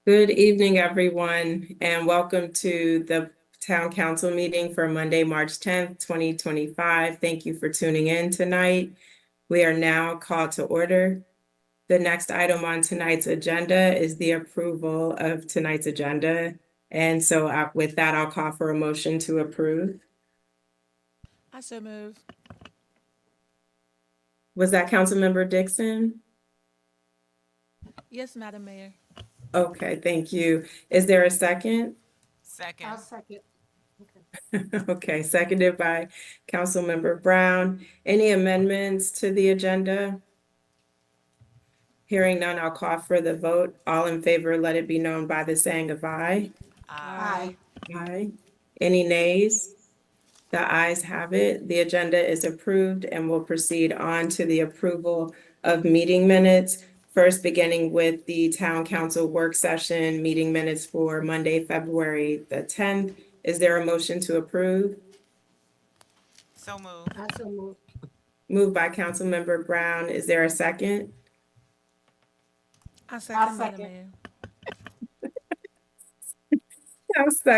Good evening, everyone, and welcome to the Town Council meeting for Monday, March 10th, 2025. Thank you for tuning in tonight. We are now called to order. The next item on tonight's agenda is the approval of tonight's agenda. And so with that, I'll call for a motion to approve. I so move. Was that Councilmember Dixon? Yes, Madam Mayor. Okay, thank you. Is there a second? Second. I'll second. Okay, seconded by Councilmember Brown. Any amendments to the agenda? Hearing none, I'll call for the vote. All in favor, let it be known by the saying of aye. Aye. Aye. Any nays? The ayes have it. The agenda is approved and we'll proceed on to the approval of meeting minutes. First, beginning with the Town Council work session meeting minutes for Monday, February the 10th. Is there a motion to approve? So move. I so move. Moved by Councilmember Brown. Is there a second? I second, Madam second.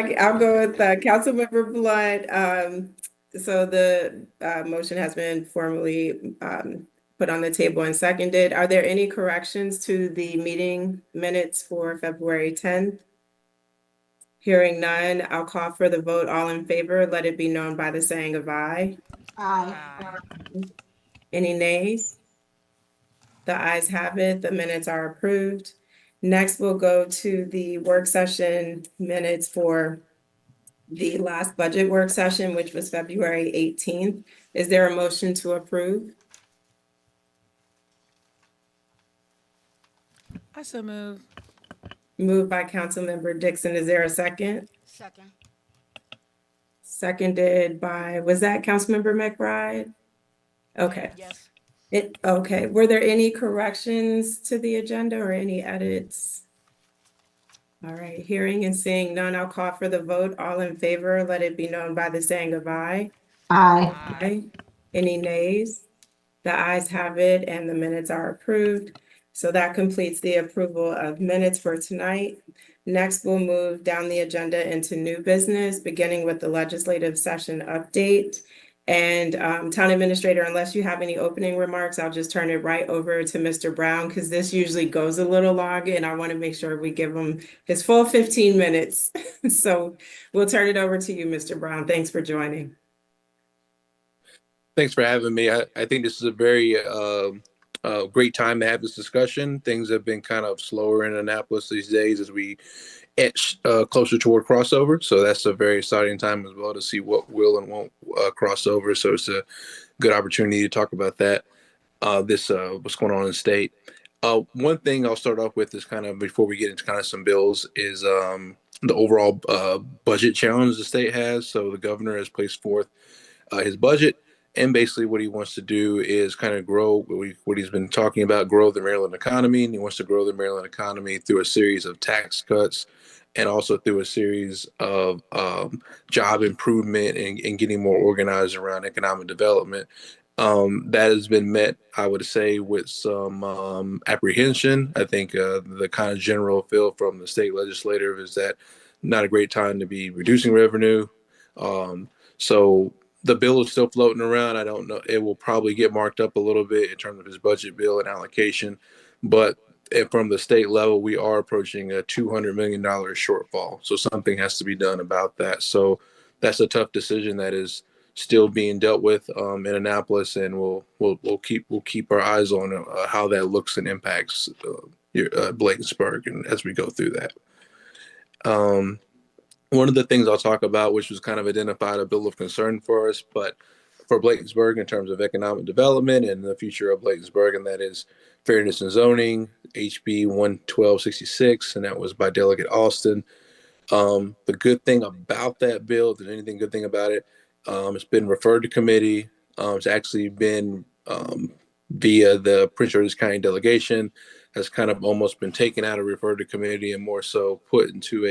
Mayor. I'll go with Councilmember Blunt. So the motion has been formally put on the table and seconded. Are there any corrections to the meeting minutes for February 10th? Hearing none, I'll call for the vote. All in favor, let it be known by the saying of aye. Aye. Any nays? The ayes have it. The minutes are approved. Next, we'll go to the work session minutes for the last budget work session, which was February 18th. Is there a motion to approve? I so move. Moved by Councilmember Dixon. Is there a second? Second. Seconded by, was that Councilmember McBride? Okay. Yes. Okay. Were there any corrections to the agenda or any edits? All right. Hearing and seeing none, I'll call for the vote. All in favor, let it be known by the saying of aye. Aye. Aye. Any nays? The ayes have it and the minutes are approved. So that completes the approval of minutes for tonight. Next, we'll move down the agenda into new business, beginning with the legislative session update. And Town Administrator, unless you have any opening remarks, I'll just turn it right over to Mr. Brown because this usually goes a little long and I want to make sure we give him his full 15 minutes. So we'll turn it over to you, Mr. Brown. Thanks for joining. Thanks for having me. I think this is a very great time to have this discussion. Things have been kind of slower in Annapolis these days as we etch closer toward crossover. So that's a very exciting time as well to see what will and won't cross over. So it's a good opportunity to talk about that, what's going on in the state. One thing I'll start off with is kind of before we get into kind of some bills is the overall budget challenge the state has. So the governor has placed forth his budget. And basically what he wants to do is kind of grow what he's been talking about, grow the Maryland economy. And he wants to grow the Maryland economy through a series of tax cuts and also through a series of job improvement and getting more organized around economic development. That has been met, I would say, with some apprehension. I think the kind of general feel from the state legislative is that not a great time to be reducing revenue. So the bill is still floating around. I don't know. It will probably get marked up a little bit in terms of his budget bill and allocation. But from the state level, we are approaching a $200 million shortfall. So something has to be done about that. So that's a tough decision that is still being dealt with in Annapolis, and we'll keep our eyes on how that looks and impacts Bladensburg, and as we go through that. One of the things I'll talk about, which was kind of identified a bill of concern for us, but for Bladensburg in terms of economic development and the future of Bladensburg, and that is fairness and zoning, HB 11266, and that was by Delegate Austin. The good thing about that bill, if there's anything good thing about it, it's been referred to committee. It's actually been via the Prince George's County delegation, has kind of almost been taken out of referred to committee and more so put into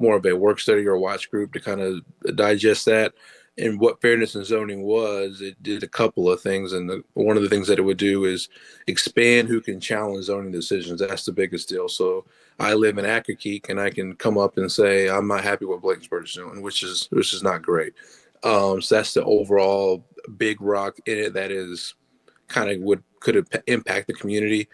more of a work study or watch group to kind of digest that. And what fairness in zoning was, it did a couple of things. And one of the things that it would do is expand who can challenge zoning decisions. That's the biggest deal. So I live in Accokeek, and I can come up and say I'm not happy with Bladensburg is doing, which is not great. So that's the overall big rock in it that is kind of what could impact the community.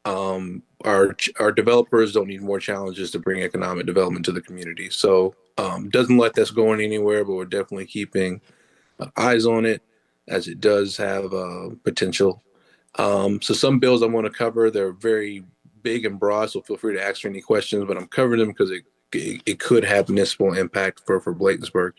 Our developers don't need more challenges to bring economic development to the community. So doesn't let this going anywhere, but we're definitely keeping eyes on it as it does have potential. So some bills I want to cover, they're very big and broad, so feel free to ask any questions, but I'm covering them because it could have municipal impact for Bladensburg.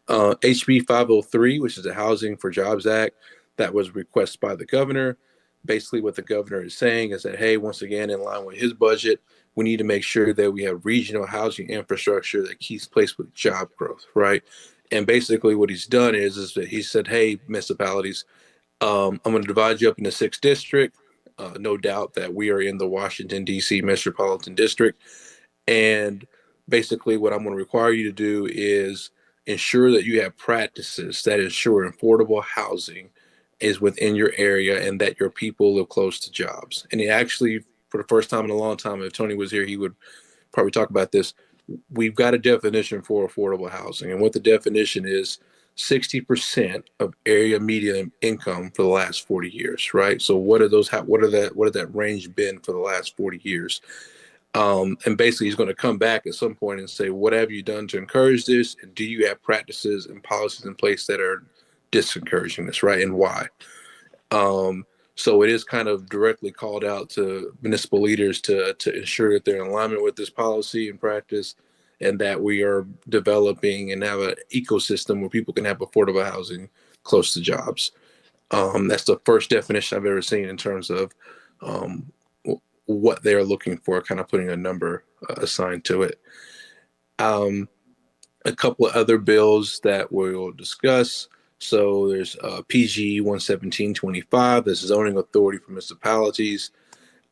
HB 503, which is the Housing for Jobs Act, that was requested by the governor. Basically, what the governor is saying is that, hey, once again, in line with his budget, we need to make sure that we have regional housing infrastructure that keeps pace with job growth, right? And basically, what he's done is that he said, hey, municipalities, I'm going to divide you up into 6 districts. No doubt that we are in the Washington, D.C. metropolitan district. And basically, what I'm going to require you to do is ensure that you have practices that ensure affordable housing is within your area and that your people live close to jobs. And he actually, for the first time in a long time, if Tony was here, he would probably talk about this. We've got a definition for affordable housing. And what the definition is, 60% of area median income for the last 40 years, right? So what are those, what are that range been for the last 40 years? And basically he's going to come back at some point and say, what have you done to encourage this? And do you have practices and policies in place that are disencouraging this, right? And why? So it is kind of directly called out to municipal leaders to ensure that they're in alignment with this policy and practice, and that we are developing and have an ecosystem where people can have affordable housing close to jobs. That's the first definition I've ever seen in terms of what they're looking for, kind of putting a number assigned to it. A couple of other bills that we'll discuss. So there's PG 11725, that's zoning authority for municipalities.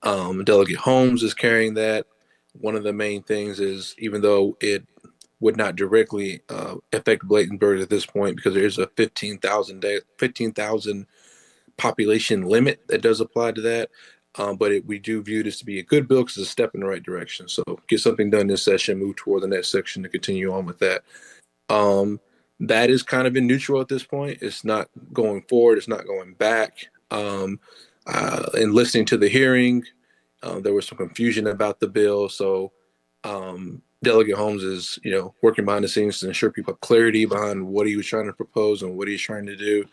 Delegate Holmes is carrying that. One of the main things is, even though it would not directly affect Bladensburg at this point, because there is a 15,000 population limit that does apply to that. But we do view this to be a good bill because it's a step in the right direction. So get something done this session, move toward the next section to continue on with that. That is kind of in neutral at this point. It's not going forward. It's not going back. In listening to the hearing, there was some confusion about the bill. So Delegate Holmes is, working behind the scenes to ensure people have clarity behind what he was trying to propose and what he's trying to do.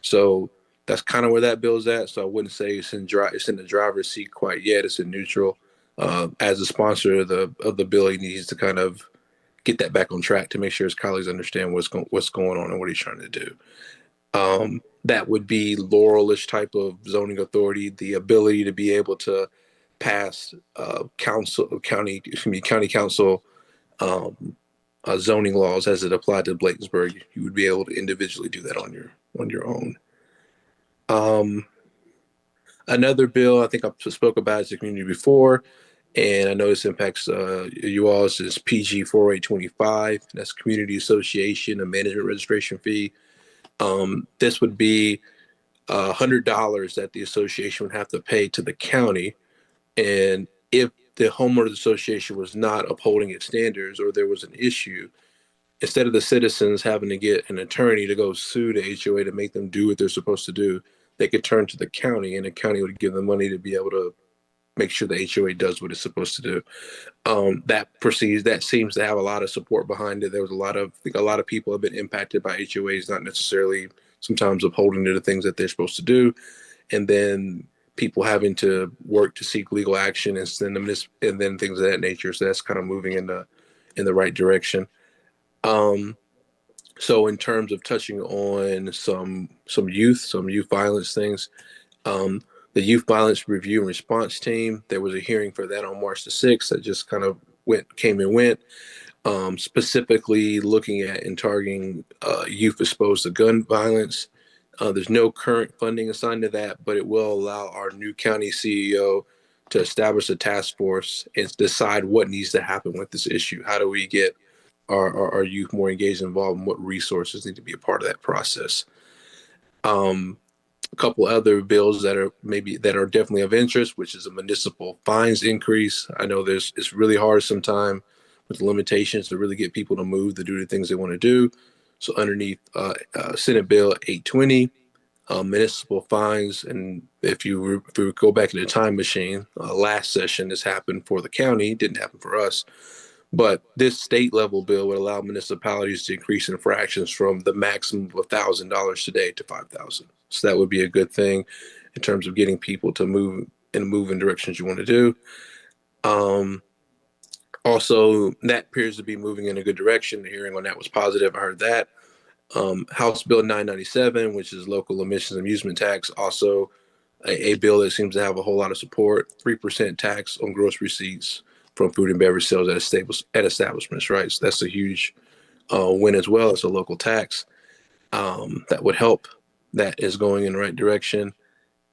So that's kind of where that bill's at. So I wouldn't say it's in the driver's seat quite yet. It's in neutral. As a sponsor of the bill, he needs to kind of get that back on track to make sure his colleagues understand what's going on and what he's trying to do. That would be Laurel-ish type of zoning authority, the ability to be able to pass county council zoning laws as it applied to Bladensburg. You would be able to individually do that on your own. Another bill I think I spoke about as a community before, and I know this impacts you all, is PG 4825. That's Community Association and Management Registration Fee. This would be $100 that the association would have to pay to the county. And if the homeowners association was not upholding its standards, or there was an issue, instead of the citizens having to get an attorney to go sue the HOA to make them do what they're supposed to do, they could turn to the county, and the county would give them money to be able to make sure the HOA does what it's supposed to do. That seems to have a lot of support behind it. There was I think a lot of people have been impacted by HOAs, not necessarily sometimes upholding to the things that they're supposed to do. And then people having to work to seek legal action and then things of that nature. So that's kind of moving in the right direction. So in terms of touching on some youth violence things, the Youth Violence Review and Response Team, there was a hearing for that on March the 6th that just kind of came and went, specifically looking at and targeting youth exposed to gun violence. There's no current funding assigned to that, but it will allow our new county CEO to establish a task force and decide what needs to happen with this issue. How do we get our youth more engaged and involved, and what resources need to be a part of that process. A couple other bills that are definitely of interest, which is a municipal fines increase. I know it's really hard sometimes with the limitations to really get people to move to do the things they want to do. So underneath Senate Bill 820, municipal fines, and if we go back in the time machine, last session this happened for the county, didn't happen for us. But this state level bill would allow municipalities to increase infractions from the maximum of $1,000 today to $5,000. So that would be a good thing in terms of getting people to move in directions you want to do. Also, that appears to be moving in a good direction. The hearing on that was positive. I heard that. House Bill 997, which is local emissions amusement tax, also a bill that seems to have a whole lot of support. 3% tax on gross receipts from food and beverage sales at establishments, right? So that's a huge win as well. It's a local tax that would help. That is going in the right direction.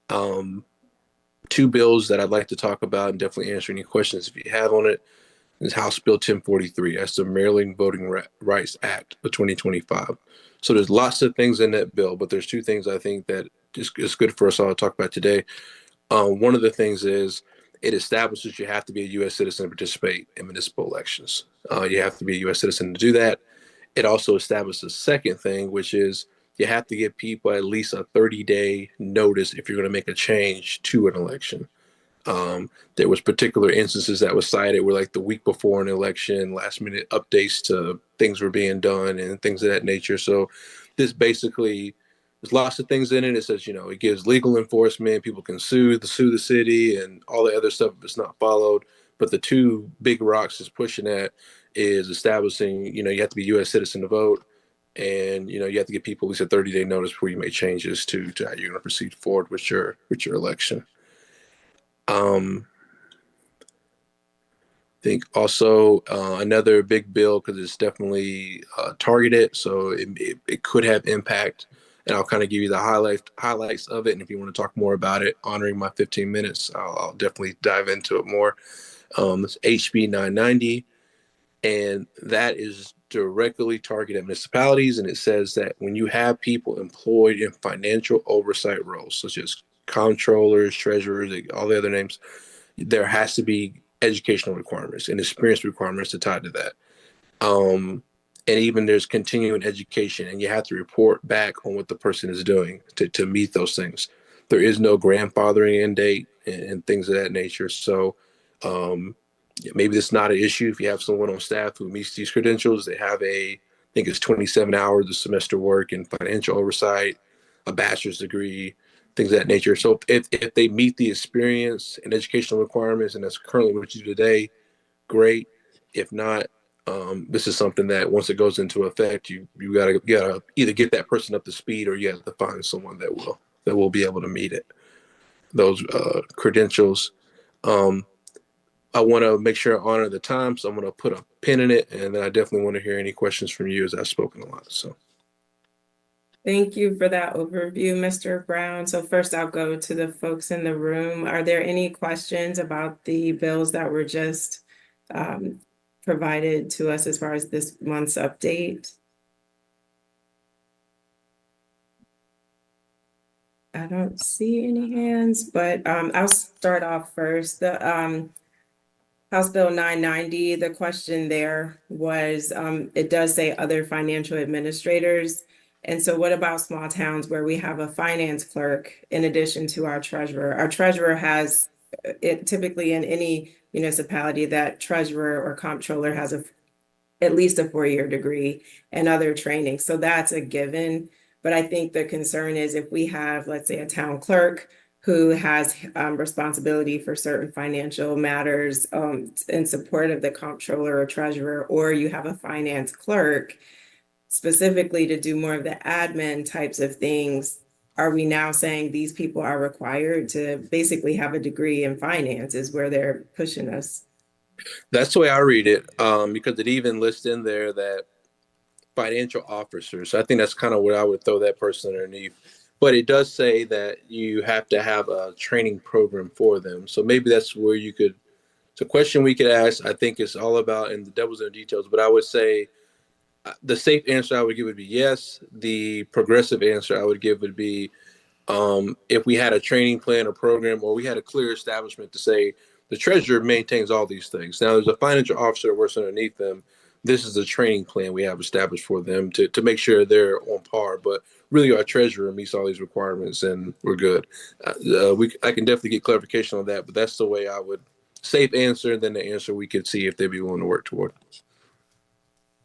Two bills that I'd like to talk about and definitely answer any questions if you have on it is House Bill 1043. That's the Maryland Voting Rights Act of 2025. So there's lots of things in that bill, but there's two things I think that is good for us all to talk about today. One of the things is it establishes you have to be a U.S. citizen to participate in municipal elections. You have to be a U.S. citizen to do that. It also establishes a second thing, which is you have to give people at least a 30-day notice if you're going to make a change to an election. There was particular instances that was cited where like the week before an election, last minute updates to things were being done and things of that nature. So this basically, there's lots of things in it. It says, it gives legal enforcement. People can sue the city and all the other stuff if it's not followed. But the two big rocks is pushing at is establishing, you have to be a U.S. citizen to vote. And, you have to give people at least a 30-day notice before you make changes to how you're going to proceed forward with your election. I think also another big bill, because it's definitely targeted, so it could have impact. And I'll kind of give you the highlights of it. And if you want to talk more about it, honoring my 15 minutes, I'll definitely dive into it more. It's HB 990, and that is directly targeted at municipalities. And it says that when you have people employed in financial oversight roles, such as comptrollers, treasurers, all the other names, there has to be educational requirements and experience requirements tied to that. And even there's continuing education, and you have to report back on what the person is doing to meet those things. There is no grandfathering end date and things of that nature. So maybe that's not an issue if you have someone on staff who meets these credentials. They have I think it's 27 hours of semester work in financial oversight, a bachelor's degree, things of that nature. So if they meet the experience and educational requirements, and that's currently what you do today, great. If not, this is something that once it goes into effect, you gotta either get that person up to speed, or you have to find someone that will be able to meet those credentials. I want to make sure I honor the time, so I'm going to put a pin in it, and then I definitely want to hear any questions from you, as I've spoken a lot. So. Thank you for that overview, Mr. Brown. So first I'll go to the folks in the room. Are there any questions about the bills that were just provided to us as far as this month's update? I don't see any hands, but I'll start off first. The House Bill 990, the question there was, it does say other financial administrators. And so what about small towns where we have a finance clerk in addition to our treasurer? Our treasurer has, it typically in any municipality, that treasurer or comptroller has at least a 4-year degree and other training. So that's a given. But I think the concern is if we have, let's say, a town clerk who has responsibility for certain financial matters in support of the comptroller or treasurer, or you have a finance clerk specifically to do more of the admin types of things, are we now saying these people are required to basically have a degree in finance is where they're pushing us? That's the way I read it, because it even lists in there that financial officers. So I think that's kind of where I would throw that person underneath. But it does say that you have to have a training program for them. So maybe that's where it's a question we could ask. I think it's all about, and the devil's in the details, but I would say The safe answer I would give would be yes. The progressive answer I would give would be if we had a training plan or program, or we had a clear establishment to say the treasurer maintains all these things. Now there's a financial officer that works underneath them. This is the training plan we have established for them to make sure they're on par. But really, our treasurer meets all these requirements, and we're good. I can definitely get clarification on that, but that's the way I would safe answer, and then the answer we could see if they'd be willing to work toward.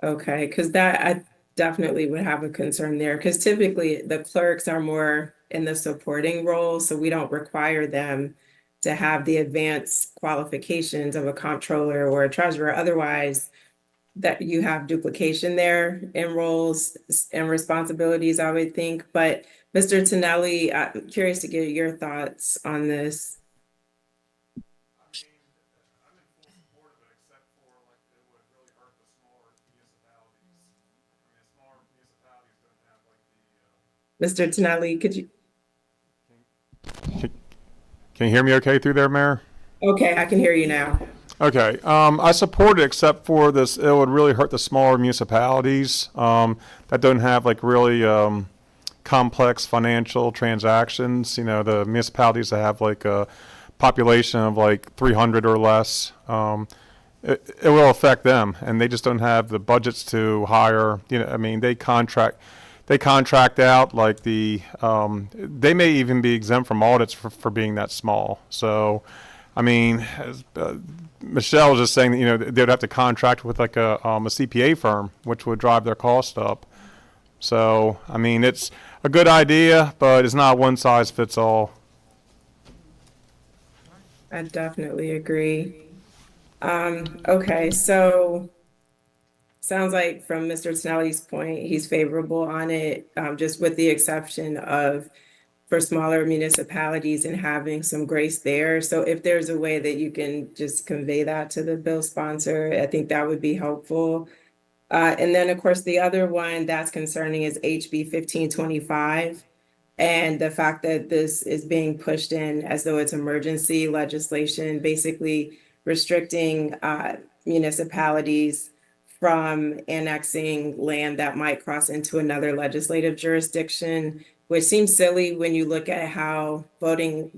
Okay, because that I definitely would have a concern there, because typically the clerks are more in the supporting role, so we don't require them to have the advanced qualifications of a comptroller or a treasurer. Otherwise, that you have duplication there in roles and responsibilities, I would think. But Mr. Tonelli, I'm curious to get your thoughts on this. Mr. Tonelli, could you? Can you hear me okay through there, Mayor? Okay, I can hear you now. Okay, I support it except for this, it would really hurt the smaller municipalities that don't have like really complex financial transactions. You know, the municipalities that have like a population of like 300 or less, it will affect them, and they just don't have the budgets to hire. You know, I mean, they contract out like they may even be exempt from audits for being that small. So, I mean, as, Michelle was just saying that, you know, they would have to contract with like a CPA firm, which would drive their cost up. So, I mean, it's a good idea, but it's not one size fits all. I definitely agree. Okay, so sounds like from Mr. Tonelli's point, he's favorable on it, just with the exception of for smaller municipalities and having some grace there. So if there's a way that you can just convey that to the bill sponsor, I think that would be helpful. And then, of course, the other one that's concerning is HB 1525. And the fact that this is being pushed in as though it's emergency legislation, basically restricting municipalities from annexing land that might cross into another legislative jurisdiction, which seems silly when you look at how voting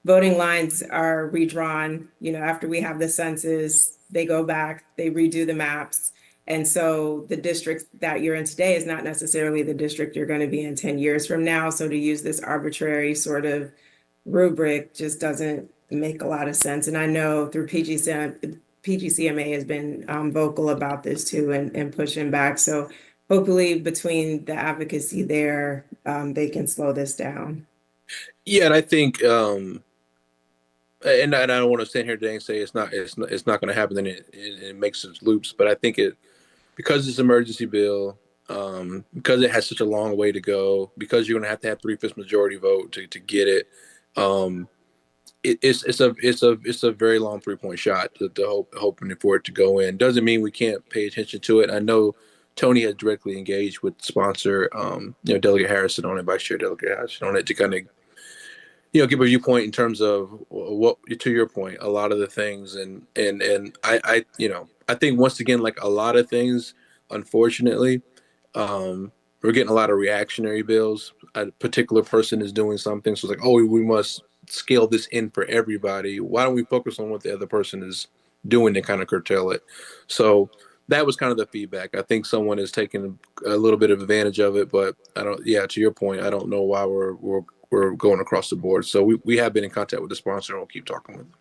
lines are redrawn. You know, after we have the census, they go back, they redo the maps. And so the district that you're in today is not necessarily the district you're going to be in 10 years from now. So to use this arbitrary sort of rubric just doesn't make a lot of sense. And I know through PGCMA has been vocal about this too and pushing back. So hopefully between the advocacy there, they can slow this down. Yeah, and I think, and I don't want to stand here today and say it's not going to happen, and it makes its loops. But I think because it's an emergency bill, because it has such a long way to go, because you're going to have 3/5 majority vote to get it. It's a very long 3-point shot to hoping for it to go in. Doesn't mean we can't pay attention to it. I know Tony has directly engaged with sponsor, Delegate Harrison on it, Vice Chair Delegate Harrison on it to kind of, give a viewpoint in terms of what, to your point, a lot of the things. And I think once again, like a lot of things, unfortunately, we're getting a lot of reactionary bills. A particular person is doing something. So it's like, oh, we must scale this in for everybody. Why don't we focus on what the other person is doing to kind of curtail it? So that was kind of the feedback. I think someone is taking a little bit of advantage of it, but to your point, I don't know why we're going across the board. So we have been in contact with the sponsor and we'll keep talking with them.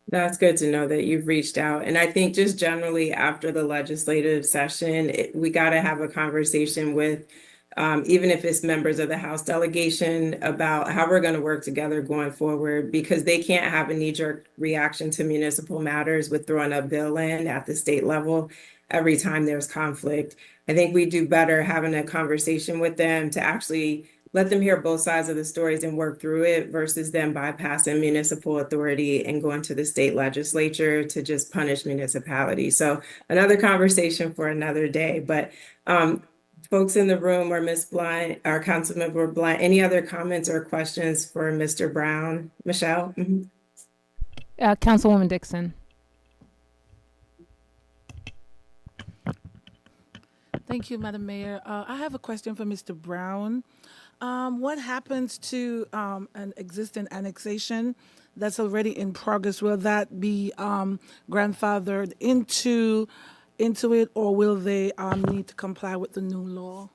That's good to know that you've reached out. And I think just generally after the legislative session, we got to have a conversation with, even if it's members of the House delegation, about how we're going to work together going forward, because they can't have a knee-jerk reaction to municipal matters with throwing a bill in at the state level every time there's conflict. I think we do better having a conversation with them to actually let them hear both sides of the stories and work through it versus them bypassing municipal authority and going to the state legislature to just punish municipalities. So another conversation for another day. But folks in the room, or Ms. Blunt, or Councilmember Blunt, any other comments or questions for Mr. Brown? Michelle? Councilwoman Dixon. Thank you, Madam Mayor. I have a question for Mr. Brown. What happens to an existing annexation that's already in progress? Will that be grandfathered into it, or will they need to comply with the new law?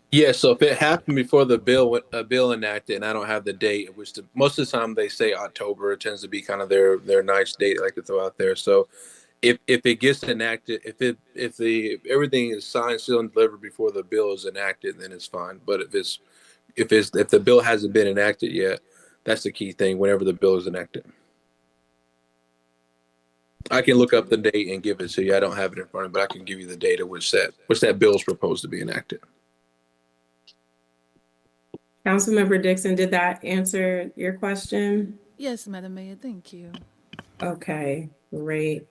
Yeah, so if it happened before the bill enacted, and I don't have the date, which most of the time they say October, it tends to be kind of their nice date they like to throw out there. So if it gets enacted, if everything is signed, sealed, and delivered before the bill is enacted, then it's fine. But if the bill hasn't been enacted yet, that's the key thing. Whenever the bill is enacted, I can look up the date and give it to you. I don't have it in front of me, but I can give you the date at which that bill is proposed to be enacted. Councilmember Dixon, did that answer your question? Yes, Madam Mayor, thank you. Okay, great.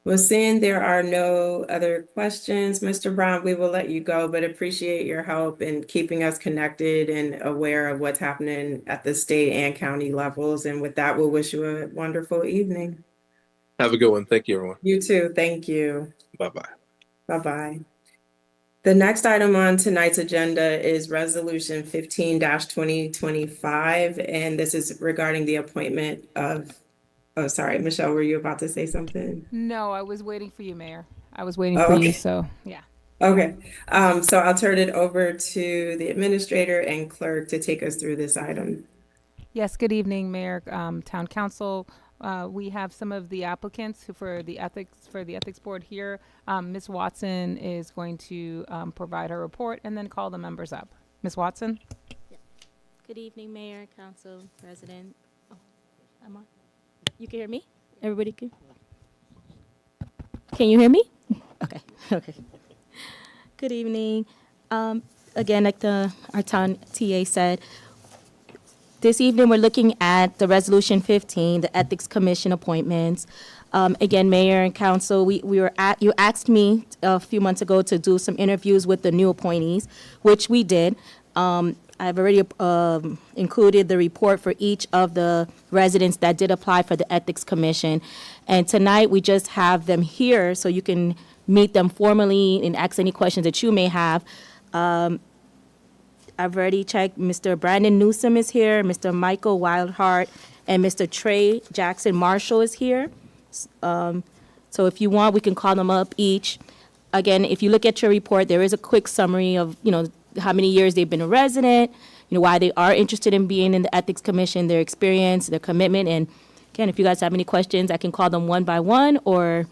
Well, seeing there are no other questions, Mr. Brown, we will let you go, but appreciate your help in keeping us connected and aware of what's happening at the state and county levels. And with that, we'll wish you a wonderful evening. Have a good one. Thank you, everyone. You too. Thank you. Bye-bye. Bye-bye. The next item on tonight's agenda is Resolution 15-2025, and this is regarding the appointment of, oh, sorry, Michelle, were you about to say something? No, I was waiting for you, Mayor. I was waiting Oh, for okay. you, so yeah. Okay, so I'll turn it over to the administrator and clerk to take us through this item. Yes, good evening, Mayor, Town Council. We have some of the applicants for the ethics board here. Ms. Watson is going to provide her report and then call the members up. Ms. Watson? Good evening, Mayor, Council, President. Oh, I'm on. You can hear me? Everybody can you hear me? Okay, okay. Good evening. Again, like our town TA said, this evening we're looking at the Resolution 15, the Ethics Commission appointments. Again, Mayor and Council, you asked me a few months ago to do some interviews with the new appointees, which we did. I've already included the report for each of the residents that did apply for the Ethics Commission. And tonight, we just have them here so you can meet them formally and ask any questions that you may have. I've already checked. Mr. Brandon Newsom is here, Mr. Michael Wildheart, and Mr. Trey Jackson Marshall is here. So if you want, we can call them up each. Again, if you look at your report, there is a quick summary of, how many years they've been a resident, why they are interested in being in the Ethics Commission, their experience, their commitment. And again, if you guys have any questions, I can call them one by one, or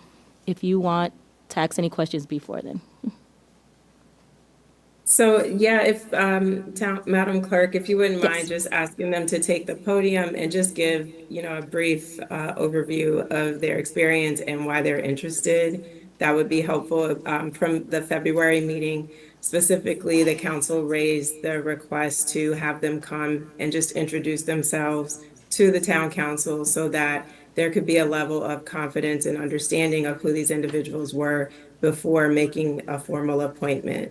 if you want to ask any questions before then. So yeah, if Madam Clerk, if you wouldn't Yes. mind just asking them to take the podium and just give, a brief overview of their experience and why they're interested, that would be helpful. From the February meeting, specifically, the council raised the request to have them come and just introduce themselves to the town council so that there could be a level of confidence and understanding of who these individuals were before making a formal appointment.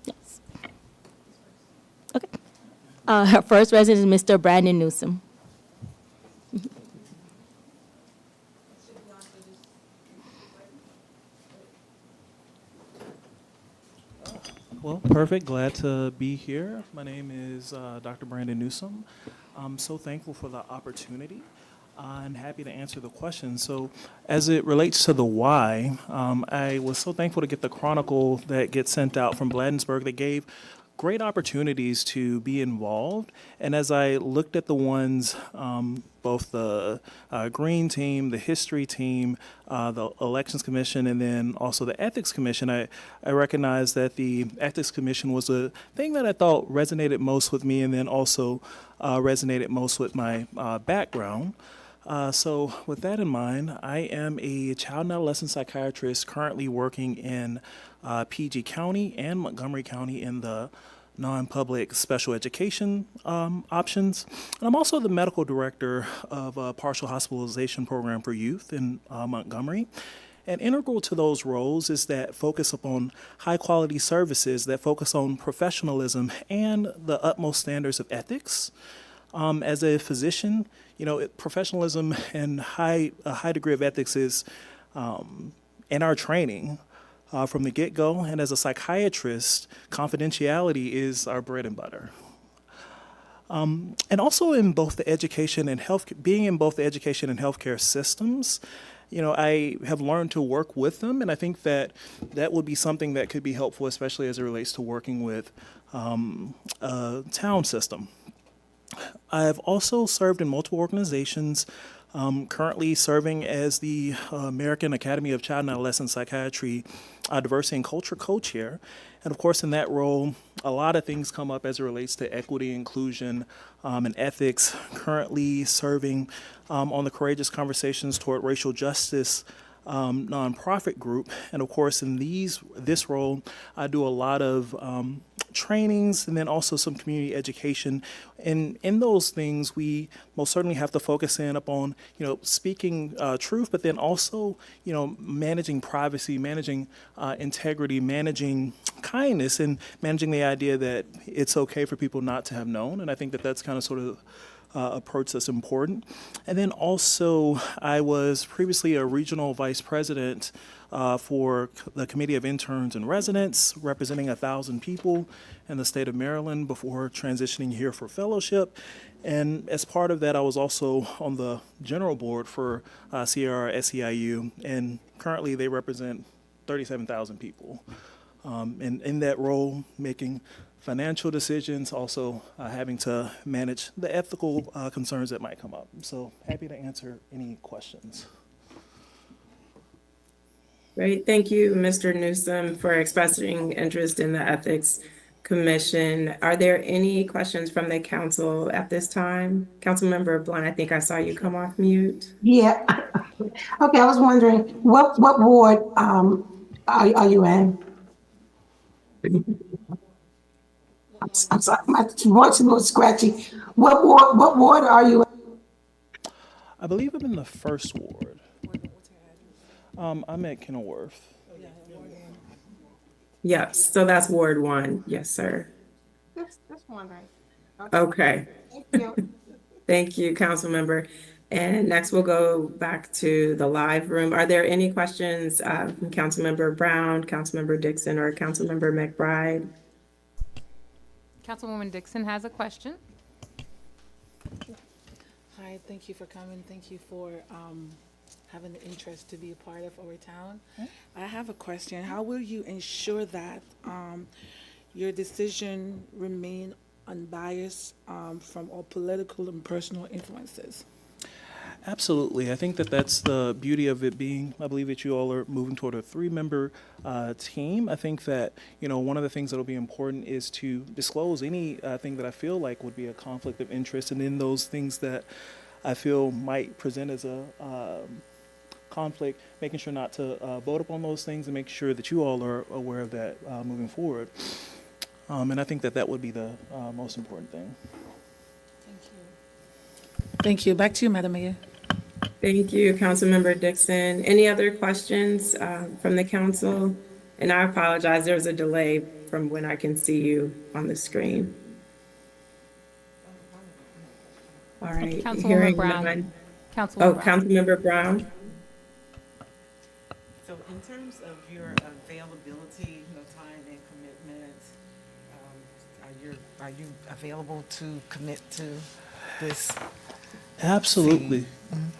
Yes. Okay. Our first resident is Mr. Brandon Newsom. Well, perfect. Glad to be here. My name is Dr. Brandon Newsom. I'm so thankful for the opportunity. I'm happy to answer the questions. So as it relates to the why, I was so thankful to get the chronicle that gets sent out from Bladensburg that gave great opportunities to be involved. And as I looked at the ones, both the Green team, the History team, the Elections Commission, and then also the Ethics Commission, I recognized that the Ethics Commission was a thing that I thought resonated most with me, and then also resonated most with my background. So with that in mind, I am a child and adolescent psychiatrist currently working in PG County and Montgomery County in the non-public special education options. And I'm also the medical director of a partial hospitalization program for youth in Montgomery. And integral to those roles is that focus upon high quality services that focus on professionalism and the utmost standards of ethics. As a physician, professionalism and a high degree of ethics is in our training. from the get-go. And as a psychiatrist, confidentiality is our bread and butter. And also in both the education and health, being in both the education and healthcare systems, I have learned to work with them, and I think that that would be something that could be helpful, especially as it relates to working with a town system. I have also served in multiple organizations, currently serving as the American Academy of Child and Adolescent Psychiatry Diversity and Culture co-chair. And of course, in that role, a lot of things come up as it relates to equity, inclusion, and ethics. Currently serving on the Courageous Conversations Toward Racial Justice nonprofit group. And of course, in this role, I do a lot of trainings and then also some community education. And in those things, we most certainly have to focus in upon, speaking truth, but then also, managing privacy, managing integrity, managing kindness, and managing the idea that it's okay for people not to have known. And I think that that's kind of sort of approach that's important. And then also, I was previously a regional vice president for the Committee of Interns and Residents, representing 1,000 people in the state of Maryland before transitioning here for fellowship. And as part of that, I was also on the general board for Sierra SEIU, and currently they represent 37,000 people. And in that role, making financial decisions, also having to manage the ethical concerns that might come up. So happy to answer any questions. Great. Thank you, Mr. Newsom, for expressing interest in the Ethics Commission. Are there any questions from the council at this time? Councilmember Blunt, I think I saw you come off mute. Yeah. Okay, I was wondering, what ward are you in? I'm sorry, my voice is a little scratchy. What ward are you in? I believe I'm in the first ward. I'm at Kenilworth. Yes, so that's Ward 1. Yes, sir. That's wondering. Okay. Thank you. Thank you, Councilmember. And next we'll go back to the live room. Are there any questions from Councilmember Brown, Councilmember Dixon, or Councilmember McBride? Councilwoman Dixon has a question. Hi, thank you for coming. Thank you for having the interest to be a part of our town. I have a question. How will you ensure that your decision remain unbiased from all political and personal influences? Absolutely. I think that that's the beauty of it being, I believe that you all are moving toward a 3-member team. I think that, one of the things that will be important is to disclose any thing that I feel like would be a conflict of interest, and then those things that I feel might present as a conflict, making sure not to vote upon those things and make sure that you all are aware of that moving forward. And I think that that would be the most important thing. Thank you. Thank you. Back to you, Madam Mayor. Thank you, Councilmember Dixon. Any other questions from the council? And I apologize, there's a delay from when I can see you on the screen. All right. Councilwoman hearing Brown. none. Councilwoman Brown. Councilmember Brown. So in terms of your availability, time and commitment, are you available to commit to this? Absolutely.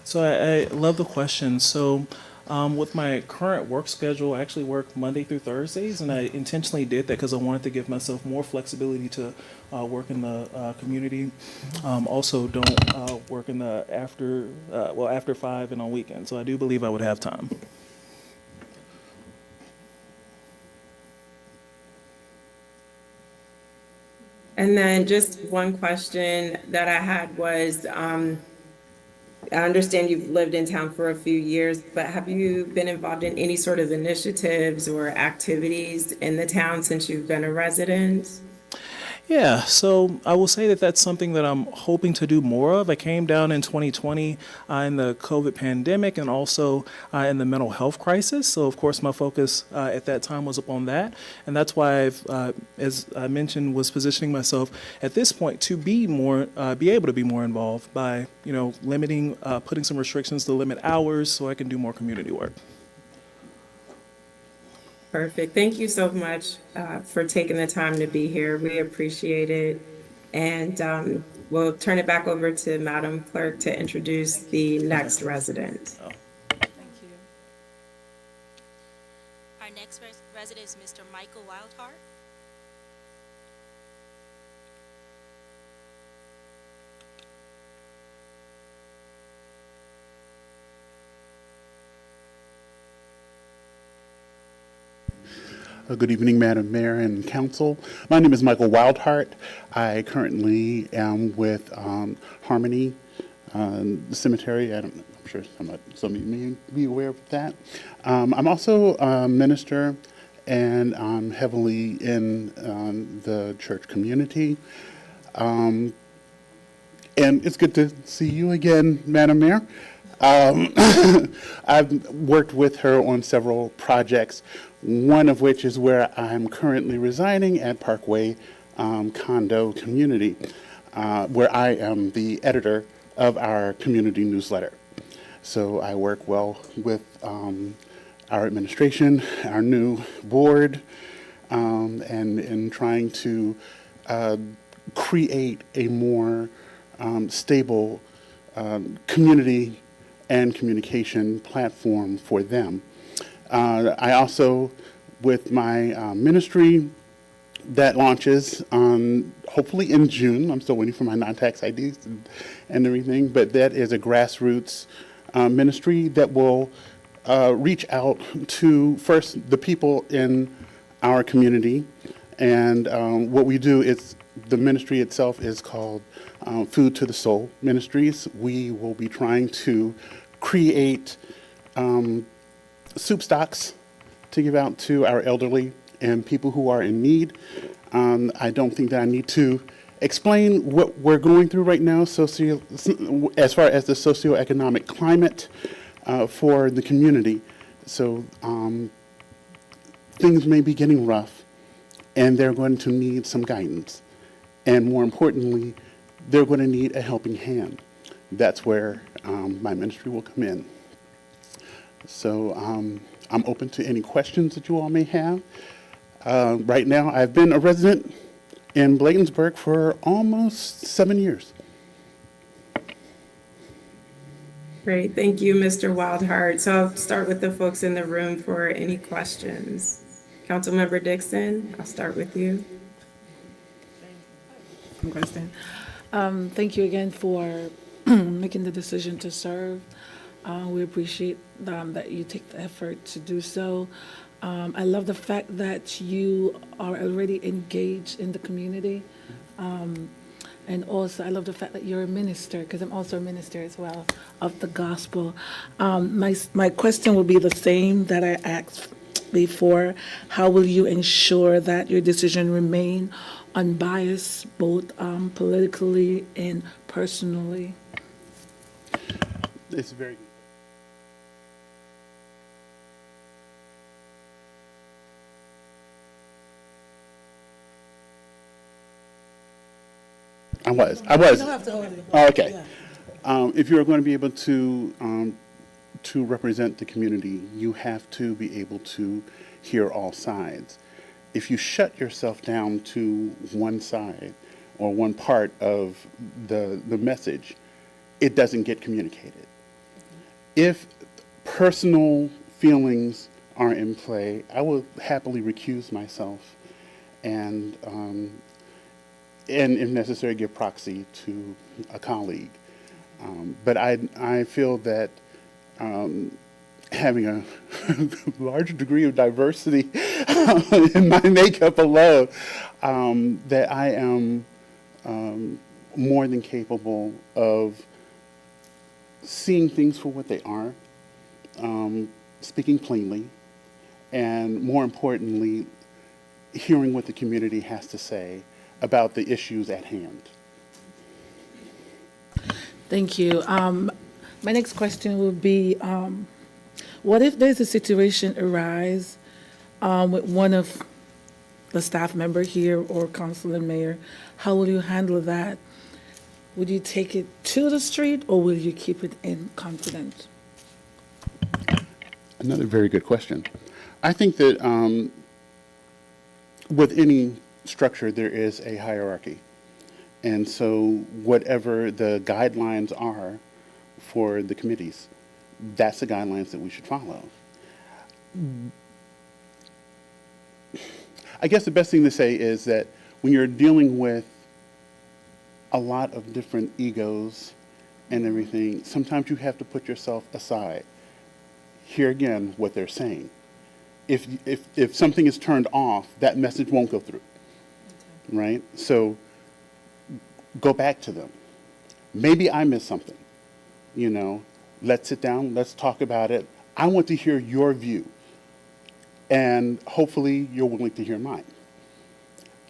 So I love the question. So with my current work schedule, I actually work Monday through Thursdays, and I intentionally did that because I wanted to give myself more flexibility to work in the community. Also don't work in the after 5 and on weekends. So I do believe I would have time. And then just one question that I had was, I understand you've lived in town for a few years, but have you been involved in any sort of initiatives or activities in the town since you've been a resident? Yeah, so I will say that that's something that I'm hoping to do more of. I came down in 2020 in the COVID pandemic and also in the mental health crisis. So, of course, my focus at that time was upon that. And that's why I've, as I mentioned, was positioning myself at this point to be able to be more involved by, limiting, putting some restrictions to limit hours so I can do more community work. Perfect. Thank you so much for taking the time to be here. We appreciate it. And we'll turn it back over to Madam Clerk to introduce the next resident. Thank you. Our next resident is Mr. Michael Wildheart. Good evening, Madam Mayor and Council. My name is Michael Wildheart. I currently am with Harmony Cemetery. I'm sure some of you may be aware of that. I'm also a minister, and I'm heavily in the church community. And it's good to see you again, Madam Mayor. I've worked with her on several projects, one of which is where I'm currently residing at Parkway Condo Community, where I am the editor of our community newsletter. So I work well with our administration, our new board, and in trying to create a more stable community and communication platform for them. I also, with my ministry that launches hopefully in June, I'm still waiting for my non-tax IDs and everything, but that is a grassroots ministry that will reach out to first the people in our community. And what we do is, the ministry itself is called Food to the Soul Ministries. We will be trying to create soup stocks to give out to our elderly and people who are in need. I don't think that I need to explain what we're going through right now, as far as the socioeconomic climate for the community. So things may be getting rough, and they're going to need some guidance. And more importantly, they're going to need a helping hand. That's where my ministry will come in. So I'm open to any questions that you all may have. Right now, I've been a resident in Bladensburg for almost 7 years. Great. Thank you, Mr. Wildheart. So I'll start with the folks in the room for any questions. Councilmember Dixon, I'll start with you. Question. Thank you again for making the decision to serve. We appreciate that you take the effort to do so. I love the fact that you are already engaged in the community. And also, I love the fact that you're a minister, because I'm also a minister as well of the gospel. My question will be the same that I asked before. How will you ensure that your decision remain unbiased, both politically and personally? It's very good. I was. Oh, okay. If you're going to be able to represent the community, you have to be able to hear all sides. If you shut yourself down to one side or one part of the message, it doesn't get communicated. If personal feelings are in play, I will happily recuse myself and if necessary, give proxy to a colleague. But I feel that having a large degree of diversity in my makeup alone, that I am more than capable of seeing things for what they are, speaking plainly, and more importantly, hearing what the community has to say about the issues at hand. Thank you. My next question will be, what if there's a situation arise with one of the staff member here or council and mayor? How will you handle that? Would you take it to the street, or will you keep it in confidence? Another very good question. I think that with any structure, there is a hierarchy. And so whatever the guidelines are for the committees, that's the guidelines that we should follow. I guess the best thing to say is that when you're dealing with a lot of different egos and everything, sometimes you have to put yourself aside. Hear again what they're saying. If something is turned off, that message won't go through, right? So go back to them. Maybe I missed something, you know. Let's sit down, let's talk about it. I want to hear your view, and hopefully you're willing to hear mine.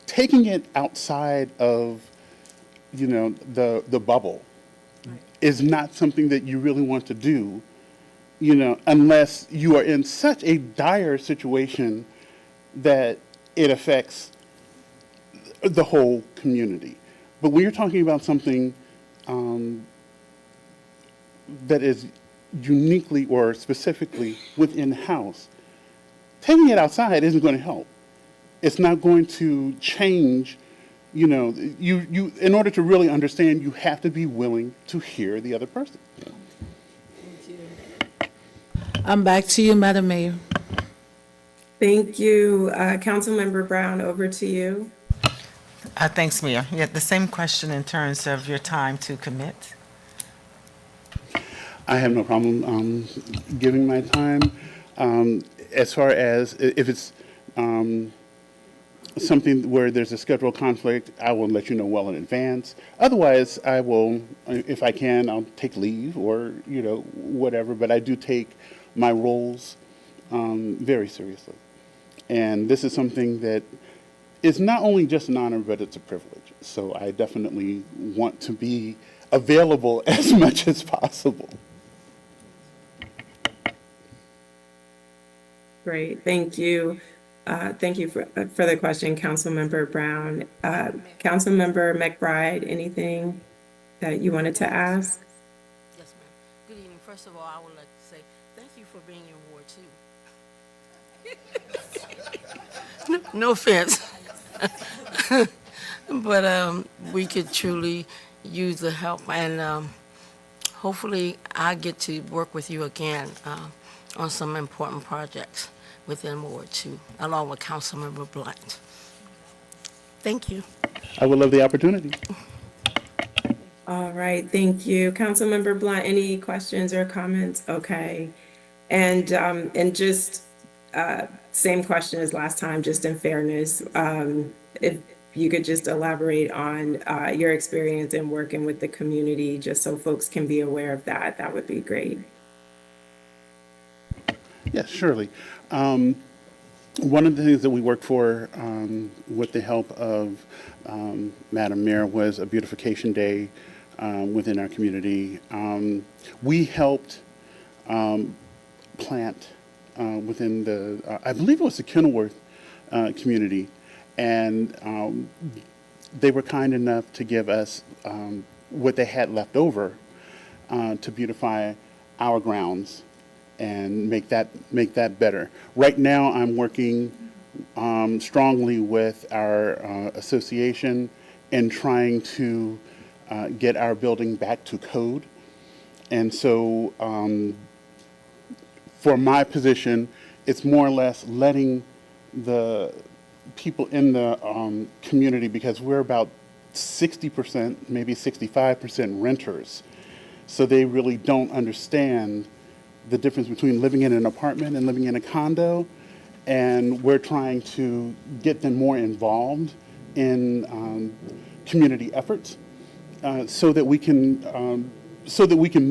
Taking it outside of, you know, the bubble is not something that you really want to do, you know, unless you are in such a dire situation that it affects the whole community. But when you're talking about something that is uniquely or specifically within the house, taking it outside isn't going to help. It's not going to change, you know, you in order to really understand, you have to be willing to hear the other person. I'm back to you, Madam Mayor. Thank you. Councilmember Brown, over to you. Thanks, Mayor. Yeah, the same question in terms of your time to commit. I have no problem giving my time. As far as if it's something where there's a schedule conflict, I will let you know well in advance. Otherwise, I will, if I can, I'll take leave or, you know, whatever. But I do take my roles very seriously. And this is something that is not only just an honor, but it's a privilege. So I definitely want to be available as much as possible. Great, thank you. Thank you for the question, Councilmember Brown. Councilmember McBride, anything that you wanted to ask? Yes, ma'am. Good evening. First of all, I would like to say thank you for being in Ward 2. No offense. But we could truly use the help, and hopefully I get to work with you again on some important projects within Ward 2, along with Councilmember Blunt. Thank you. I would love the opportunity. All right, thank you. Councilmember Blunt, any questions or comments? Okay. And just same question as last time, just in fairness, if you could just elaborate on your experience in working with the community, just so folks can be aware of that, that would be great. Yes, surely. One of the things that we worked for with the help of Madam Mayor was a beautification day within our community. We helped plant within the, I believe it was the Kenilworth community, and they were kind enough to give us what they had left over to beautify our grounds and make that better. Right now, I'm working strongly with our association in trying to get our building back to code. And so for my position, it's more or less letting the people in the community, because we're about 60%, maybe 65% renters. So they really don't understand the difference between living in an apartment and living in a condo. And we're trying to get them more involved in community efforts so that we can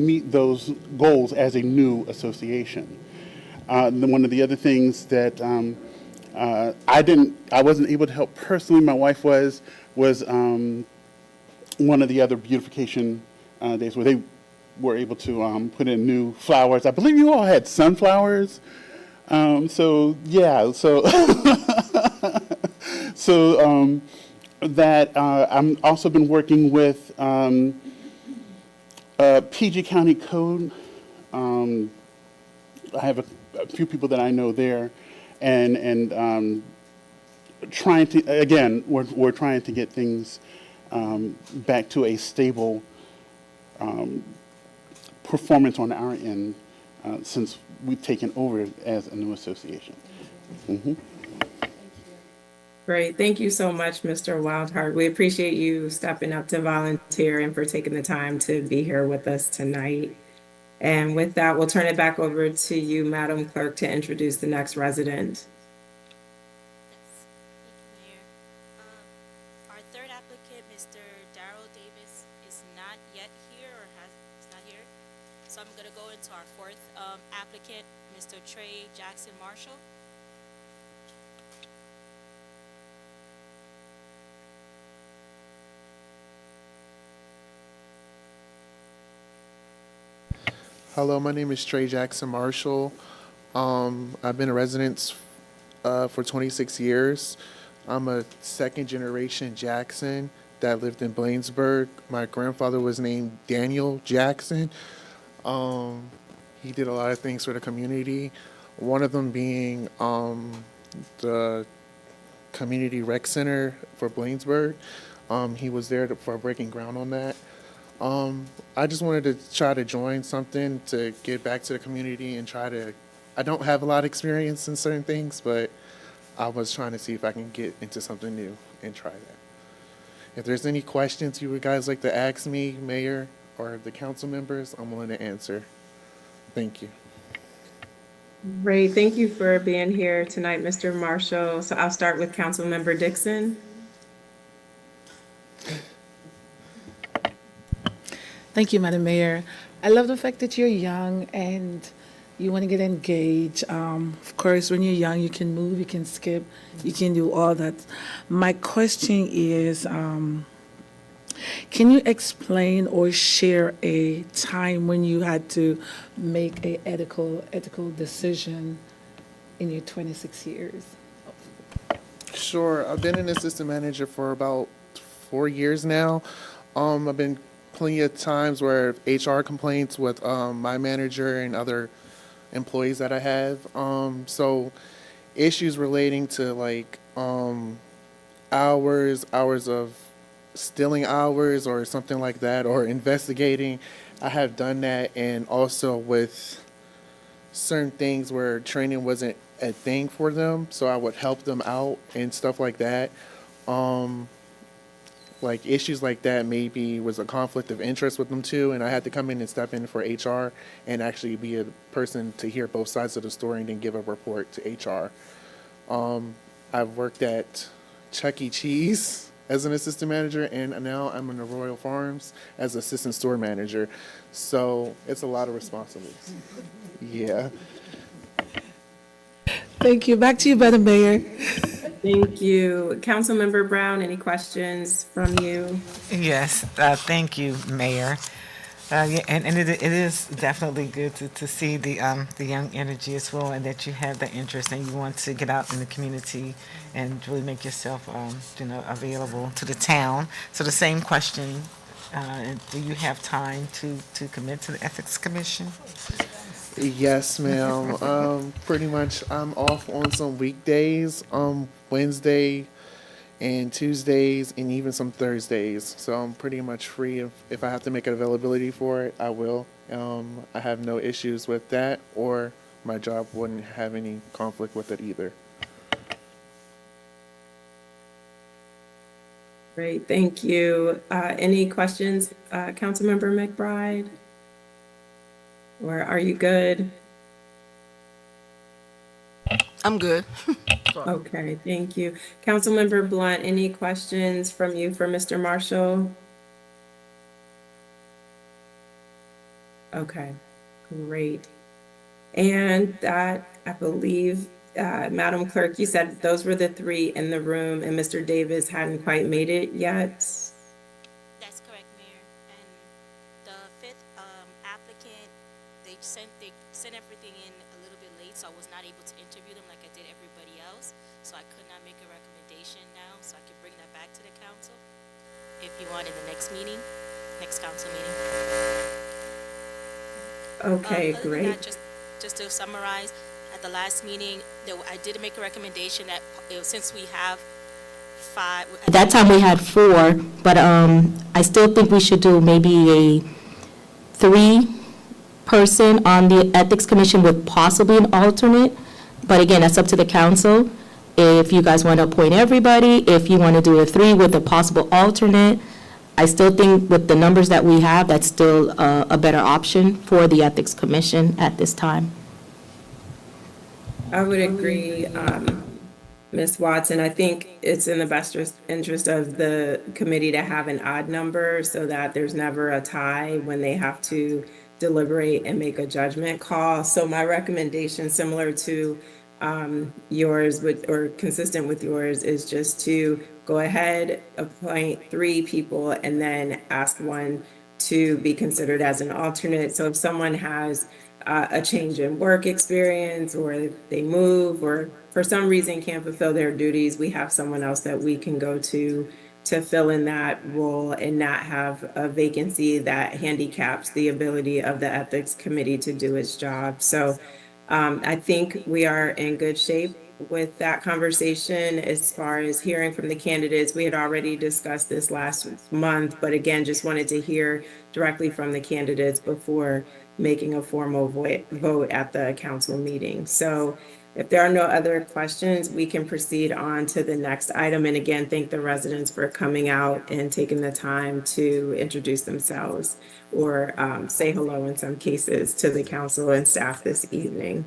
meet those goals as a new association. One of the other things that I wasn't able to help personally, my wife was one of the other beautification days where they were able to put in new flowers. I believe you all had sunflowers. So yeah, so that I'm also been working with PG County Code. I have a few people that I know there, and trying to, again, we're trying to get things back to a stable performance on our end since we've taken over as a new association. Great. Thank you so much, Mr. Wildheart. We appreciate you stepping up to volunteer and for taking the time to be here with us tonight. And with that, we'll turn it back over to you, Madam Clerk, to introduce the next resident. Our third applicant, Mr. Darrell Davis, is not yet here or is not here. So I'm going to go into our fourth applicant, Mr. Trey Jackson Marshall. Hello, my name is Trey Jackson Marshall. I've been a resident for 26 years. I'm a second generation Jackson that lived in Bladensburg. My grandfather was named Daniel Jackson. He did a lot of things for the community. One of them being the community rec center for Bladensburg. He was there for breaking ground on that. I just wanted to try to join something to get back to the community and I don't have a lot of experience in certain things, but I was trying to see if I can get into something new and try that. If there's any questions you would guys like to ask me, Mayor, or the council members, I'm willing to answer. Thank you. Great. Thank you for being here tonight, Mr. Marshall. So I'll start with Councilmember Dixon. Thank you, Madam Mayor. I love the fact that you're young and you want to get engaged. Of course, when you're young, you can move, you can skip, you can do all that. My question is, can you explain or share a time when you had to make a ethical decision in your 26 years? Sure. I've been an assistant manager for about 4 years now. I've been plenty of times where HR complaints with my manager and other employees that I have. So issues relating to like hours of stealing hours or something like that, or investigating, I have done that. And also with certain things where training wasn't a thing for them, so I would help them out and stuff like that. Like issues like that maybe was a conflict of interest with them too, and I had to come in and step in for HR and actually be a person to hear both sides of the story and then give a report to HR. I've worked at Chuck E. Cheese as an assistant manager, and now I'm in the Royal Farms as assistant store manager. So it's a lot of responsibilities. Yeah. Thank you. Back to you, Madam Mayor. Thank you. Councilmember Brown, any questions from you? Yes, thank you, Mayor. Yeah, and it is definitely good to see the young energy as well, and that you have the interest and you want to get out in the community and really make yourself, available to the town. So the same question, do you have time to commit to the Ethics Commission? Yes, ma'am. Pretty much I'm off on some weekdays, Wednesday and Tuesdays and even some Thursdays. So I'm pretty much free. If I have to make an availability for it, I will. I have no issues with that, or my job wouldn't have any conflict with it either. Great, thank you. Any questions, Councilmember McBride? Or are you good? I'm good. Okay, thank you. Councilmember Blunt, any questions from you for Mr. Marshall? Okay, great. And that, I believe, Madam Clerk, you said those were the three in the room and Mr. Davis hadn't quite made it yet? That's correct, Mayor. And the fifth applicant, they sent everything in a little bit late, so I was not able to interview them like I did everybody else. So I could not make a recommendation now, so I can bring that back to the council if you want in the next meeting, next council meeting. Okay, Other than great. that, just to summarize, at the last meeting, I did make a recommendation that, since we have 5, at that time we had 4, but I still think we should do maybe a 3-person on the Ethics Commission with possibly an alternate. But again, that's up to the council. If you guys want to appoint everybody, if you want to do a 3 with a possible alternate, I still think with the numbers that we have, that's still a better option for the Ethics Commission at this time. I would agree, Ms. Watson. I think it's in the best interest of the committee to have an odd number so that there's never a tie when they have to deliberate and make a judgment call. So my recommendation, similar to yours, or consistent with yours, is just to go ahead, appoint 3 people, and then ask one to be considered as an alternate. So if someone has a change in work experience, or they move, or for some reason can't fulfill their duties, we have someone else that we can go to fill in that role and not have a vacancy that handicaps the ability of the Ethics Committee to do its job. So I think we are in good shape with that conversation. As far as hearing from the candidates, we had already discussed this last month, but again, just wanted to hear directly from the candidates before making a formal vote at the council meeting. So if there are no other questions, we can proceed on to the next item. And again, thank the residents for coming out and taking the time to introduce themselves or say hello in some cases to the council and staff this evening.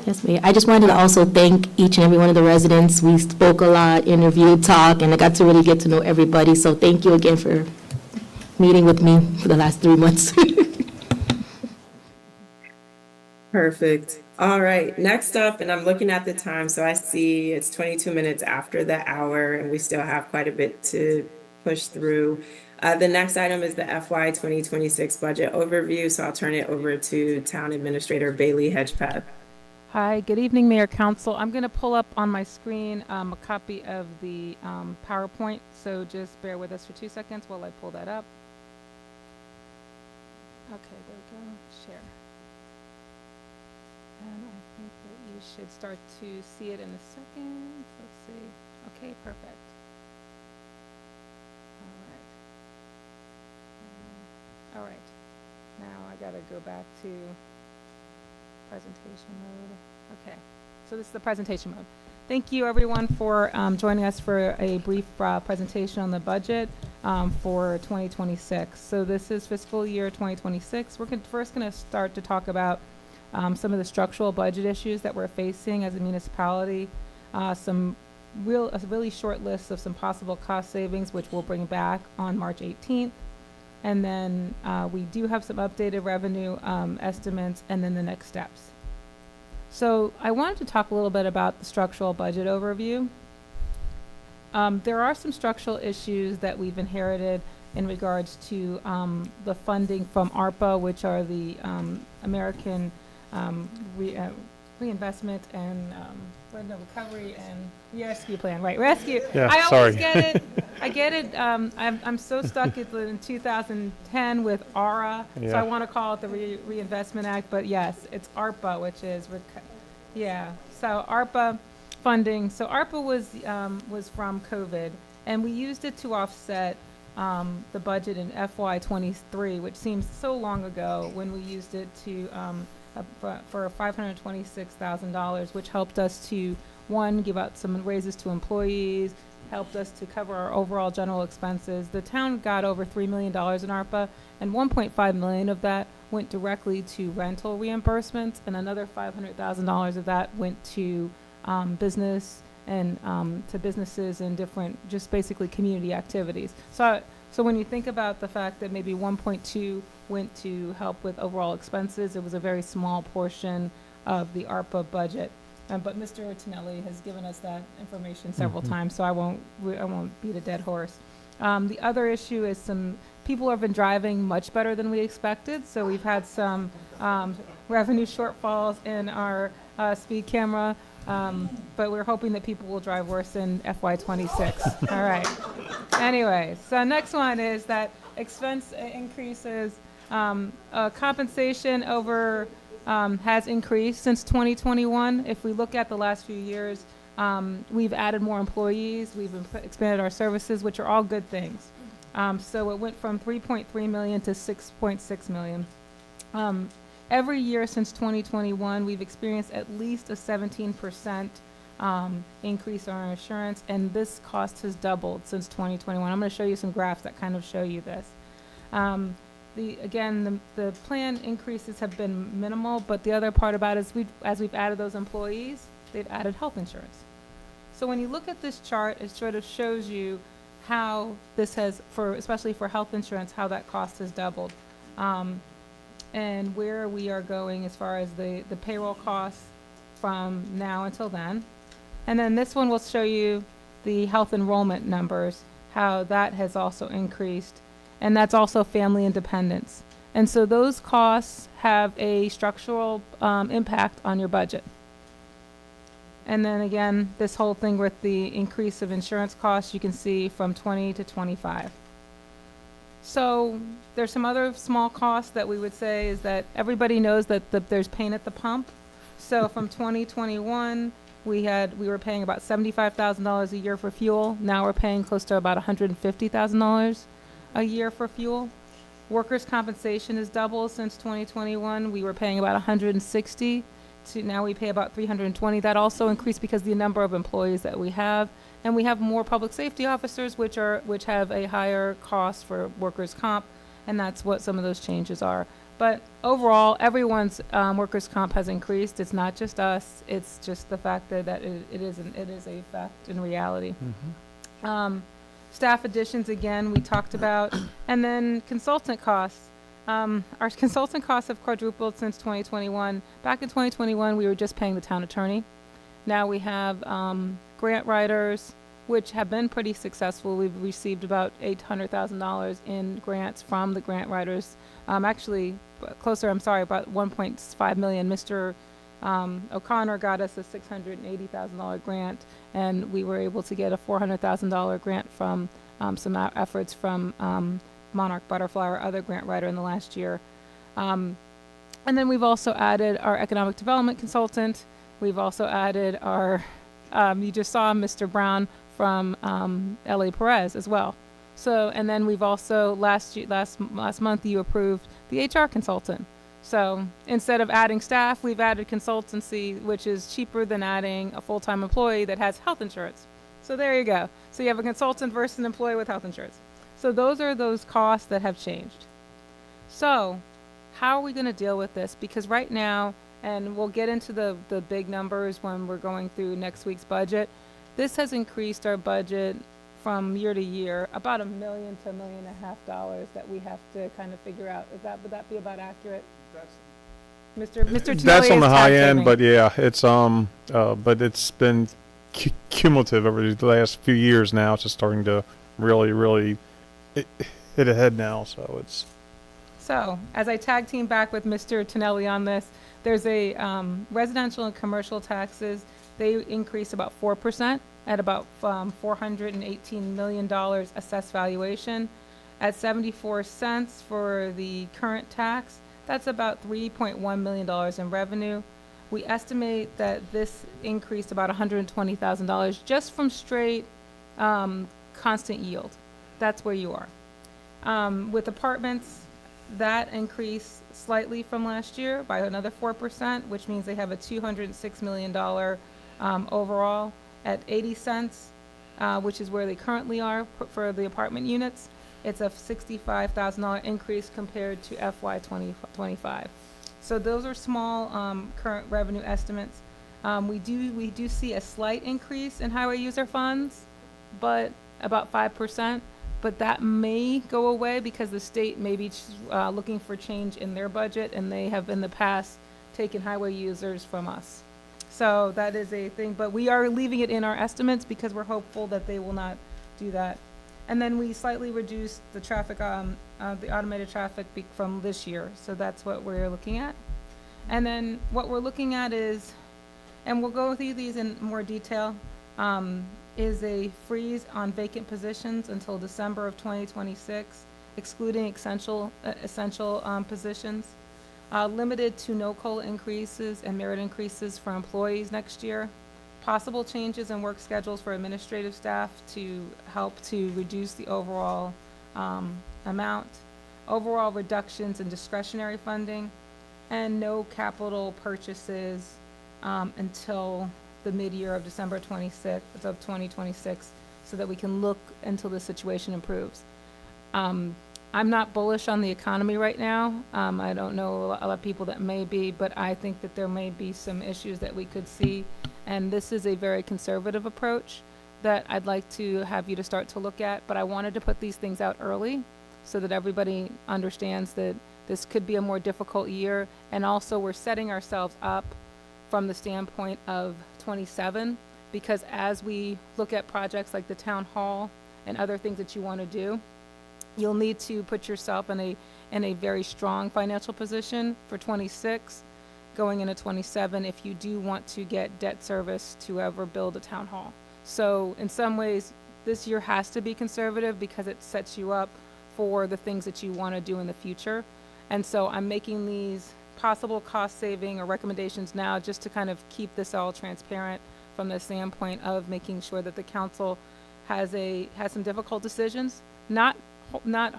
Yes, Mayor. I just wanted to also thank each and every one of the residents. We spoke a lot, interviewed, talked, and I got to really get to know everybody. So thank you again for meeting with me for the last 3 months. Perfect. All right, next up, and I'm looking at the time, so I see it's 22 minutes after the hour, and we still have quite a bit to push through. The next item is the FY 2026 budget overview, so I'll turn it over to Town Administrator Bailey Hedgepeth. Hi, good evening, Mayor Council. I'm going to pull up on my screen a copy of the PowerPoint, so just bear with us for 2 seconds while I pull that up. Okay, there we go. Share. And I think that you should start to see it in a second. Let's see. Okay, perfect. All right. Now I got to go back to presentation mode. Okay, so this is the presentation mode. Thank you everyone for joining us for a brief presentation on the budget for 2026. So this is fiscal year 2026. We're first going to start to talk about some of the structural budget issues that we're facing as a municipality, a really short list of some possible cost savings, which we'll bring back on March 18th. And then we do have some updated revenue estimates, and then the next steps. So I wanted to talk a little bit about the structural budget overview. There are some structural issues that we've inherited in regards to the funding from ARPA, which are the American Reinvestment and Recovery and Rescue Plan, right? Rescue. Yeah, I sorry. always get it. I get it. I'm so stuck in 2010 with ARA, so Yeah. I want to call it the Reinvestment Act, but yes, it's ARPA, which is, So ARPA funding. So ARPA was from COVID, and we used it to offset the budget in FY 23, which seems so long ago, when we used it to for $526,000, which helped us to, one, give out some raises to employees, helped us to cover our overall general expenses. The town got over $3 million in ARPA, and $1.5 million of that went directly to rental reimbursements, and another $500,000 of that went to business and to businesses and different, just basically community activities. So when you think about the fact that maybe 1.2 went to help with overall expenses, it was a very small portion of the ARPA budget. But Mr. Tonelli has given us that information several times, so I won't beat a dead horse. The other issue is some people have been driving much better than we expected, so we've had some revenue shortfalls in our speed camera, but we're hoping that people will drive worse in FY26. All right. Anyway, so next one is that expense increases, compensation over has increased since 2021. If we look at the last few years, we've added more employees, we've expanded our services, which are all good things. So it went from 3.3 million to 6.6 million. Every year since 2021, we've experienced at least a 17% increase in our insurance, and this cost has doubled since 2021. I'm going to show you some graphs that kind of show you this. The plan increases have been minimal, but the other part about it is as we've added those employees, they've added health insurance. So when you look at this chart, it sort of shows you how this has, especially for health insurance, how that cost has doubled. And where we are going as far as the payroll costs from now until then. And then this one will show you the health enrollment numbers, how that has also increased. And that's also family independence. And so those costs have a structural impact on your budget. And then again, this whole thing with the increase of insurance costs, you can see from 20 to 25. So there's some other small costs that we would say is that everybody knows that there's pain at the pump. So from 2021, we were paying about $75,000 a year for fuel. Now we're paying close to about $150,000 a year for fuel. Workers' compensation has doubled since 2021. We were paying about $160 to now we pay about $320. That also increased because of the number of employees that we have. And we have more public safety officers, which have a higher cost for workers' comp, and that's what some of those changes are. But overall, everyone's workers' comp has increased. It's not just us. It's just the fact that it is a fact in reality. Staff additions, again, we talked about, and then consultant costs. Our consultant costs have quadrupled since 2021. Back in 2021, we were just paying the town attorney. Now we have grant writers, which have been pretty successful. We've received about $800,000 in grants from the grant writers. Actually, about 1.5 million. Mr. O'Connor got us a $680,000 grant, and we were able to get a $400,000 grant from some efforts from Monarch Butterfly, or other grant writer in the last year. And then we've also added our economic development consultant. We've also added our, you just saw Mr. Brown from LA Perez as well. So, and then we've also, last month, you approved the HR consultant. So instead of adding staff, we've added consultancy, which is cheaper than adding a full-time employee that has health insurance. So there you go. So you have a consultant versus an employee with health insurance. So those are those costs that have changed. So how are we going to deal with this? Because right now, and we'll get into the big numbers when we're going through next week's budget, this has increased our budget from year to year about $1 million to $1.5 million that we have to kind of figure out. Would that be about accurate? Mr. Tinelli That's on the high end, timing. but yeah, it's but it's been cumulative over the last few years now. It's just starting to really hit ahead now. So it's. So as I tag team back with Mr. Tinelli on this, there's a residential and commercial taxes. They increased about 4% at about $418 million assessed valuation. At 74 cents for the current tax, that's about $3.1 million in revenue. We estimate that this increased about $120,000 just from straight constant yield. That's where you are. With apartments, that increased slightly from last year by another 4%, which means they have a $206 million overall at 80 cents, which is where they currently are for the apartment units. It's a $65,000 increase compared to FY 2025. So those are small current revenue estimates. We do see a slight increase in highway user funds, but about 5%. But that may go away because the state may be looking for change in their budget, and they have in the past taken highway users from us. So that is a thing, but we are leaving it in our estimates because we're hopeful that they will not do that. And then we slightly reduced the traffic, the automated traffic from this year. So that's what we're looking at. And then what we're looking at is, and we'll go through these in more detail, is a freeze on vacant positions until December of 2026, excluding essential positions. Limited to no COLA increases and merit increases for employees next year. Possible changes in work schedules for administrative staff to help to reduce the overall amount. Overall reductions in discretionary funding, and no capital purchases until the mid-year of December 26th of 2026, so that we can look until the situation improves. I'm not bullish on the economy right now. I don't know a lot of people that may be, but I think that there may be some issues that we could see. And this is a very conservative approach that I'd like to have you to start to look at. But I wanted to put these things out early so that everybody understands that this could be a more difficult year. And also we're setting ourselves up from the standpoint of 27, because as we look at projects like the town hall and other things that you want to do, you'll need to put yourself in a very strong financial position for 26, going into 27, if you do want to get debt service to ever build a town hall. So in some ways, this year has to be conservative because it sets you up for the things that you want to do in the future. And so I'm making these possible cost saving or recommendations now just to kind of keep this all transparent from the standpoint of making sure that the council has some difficult decisions, not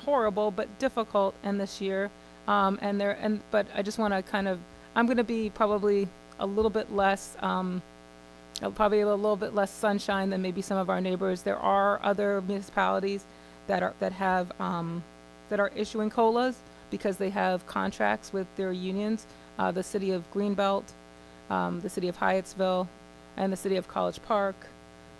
horrible, but difficult in this year. But I just want to kind of, I'm going to be probably a little bit less, probably a little bit less sunshine than maybe some of our neighbors. There are other municipalities that are issuing COLAs because they have contracts with their unions. The city of Greenbelt, the city of Hyattsville, and the city of College Park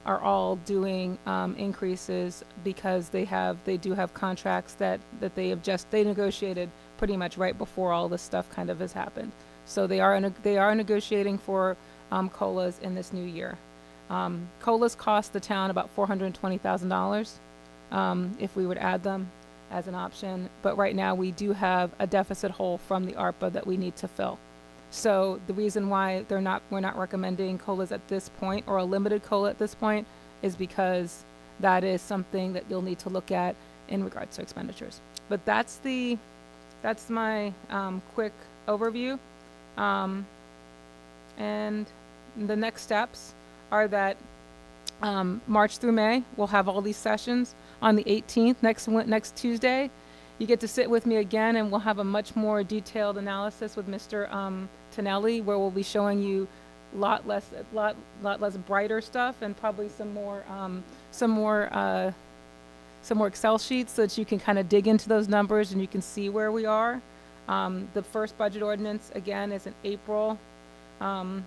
are all doing increases because they do have contracts that they negotiated pretty much right before all this stuff kind of has happened. So they are negotiating for COLAs in this new year. COLAs cost the town about $420,000 if we would add them as an option. But right now we do have a deficit hole from the ARPA that we need to fill. So the reason why we're not recommending COLAs at this point, or a limited COLA at this point, is because that is something that you'll need to look at in regards to expenditures. But that's my quick overview. And the next steps are that March through May, we'll have all these sessions. On the 18th, next Tuesday, you get to sit with me again, and we'll have a much more detailed analysis with Mr. Tonelli, where we'll be showing you lot less brighter stuff, and probably some more Excel sheets so that you can kind of dig into those numbers and you can see where we are. The first budget ordinance again is in April, and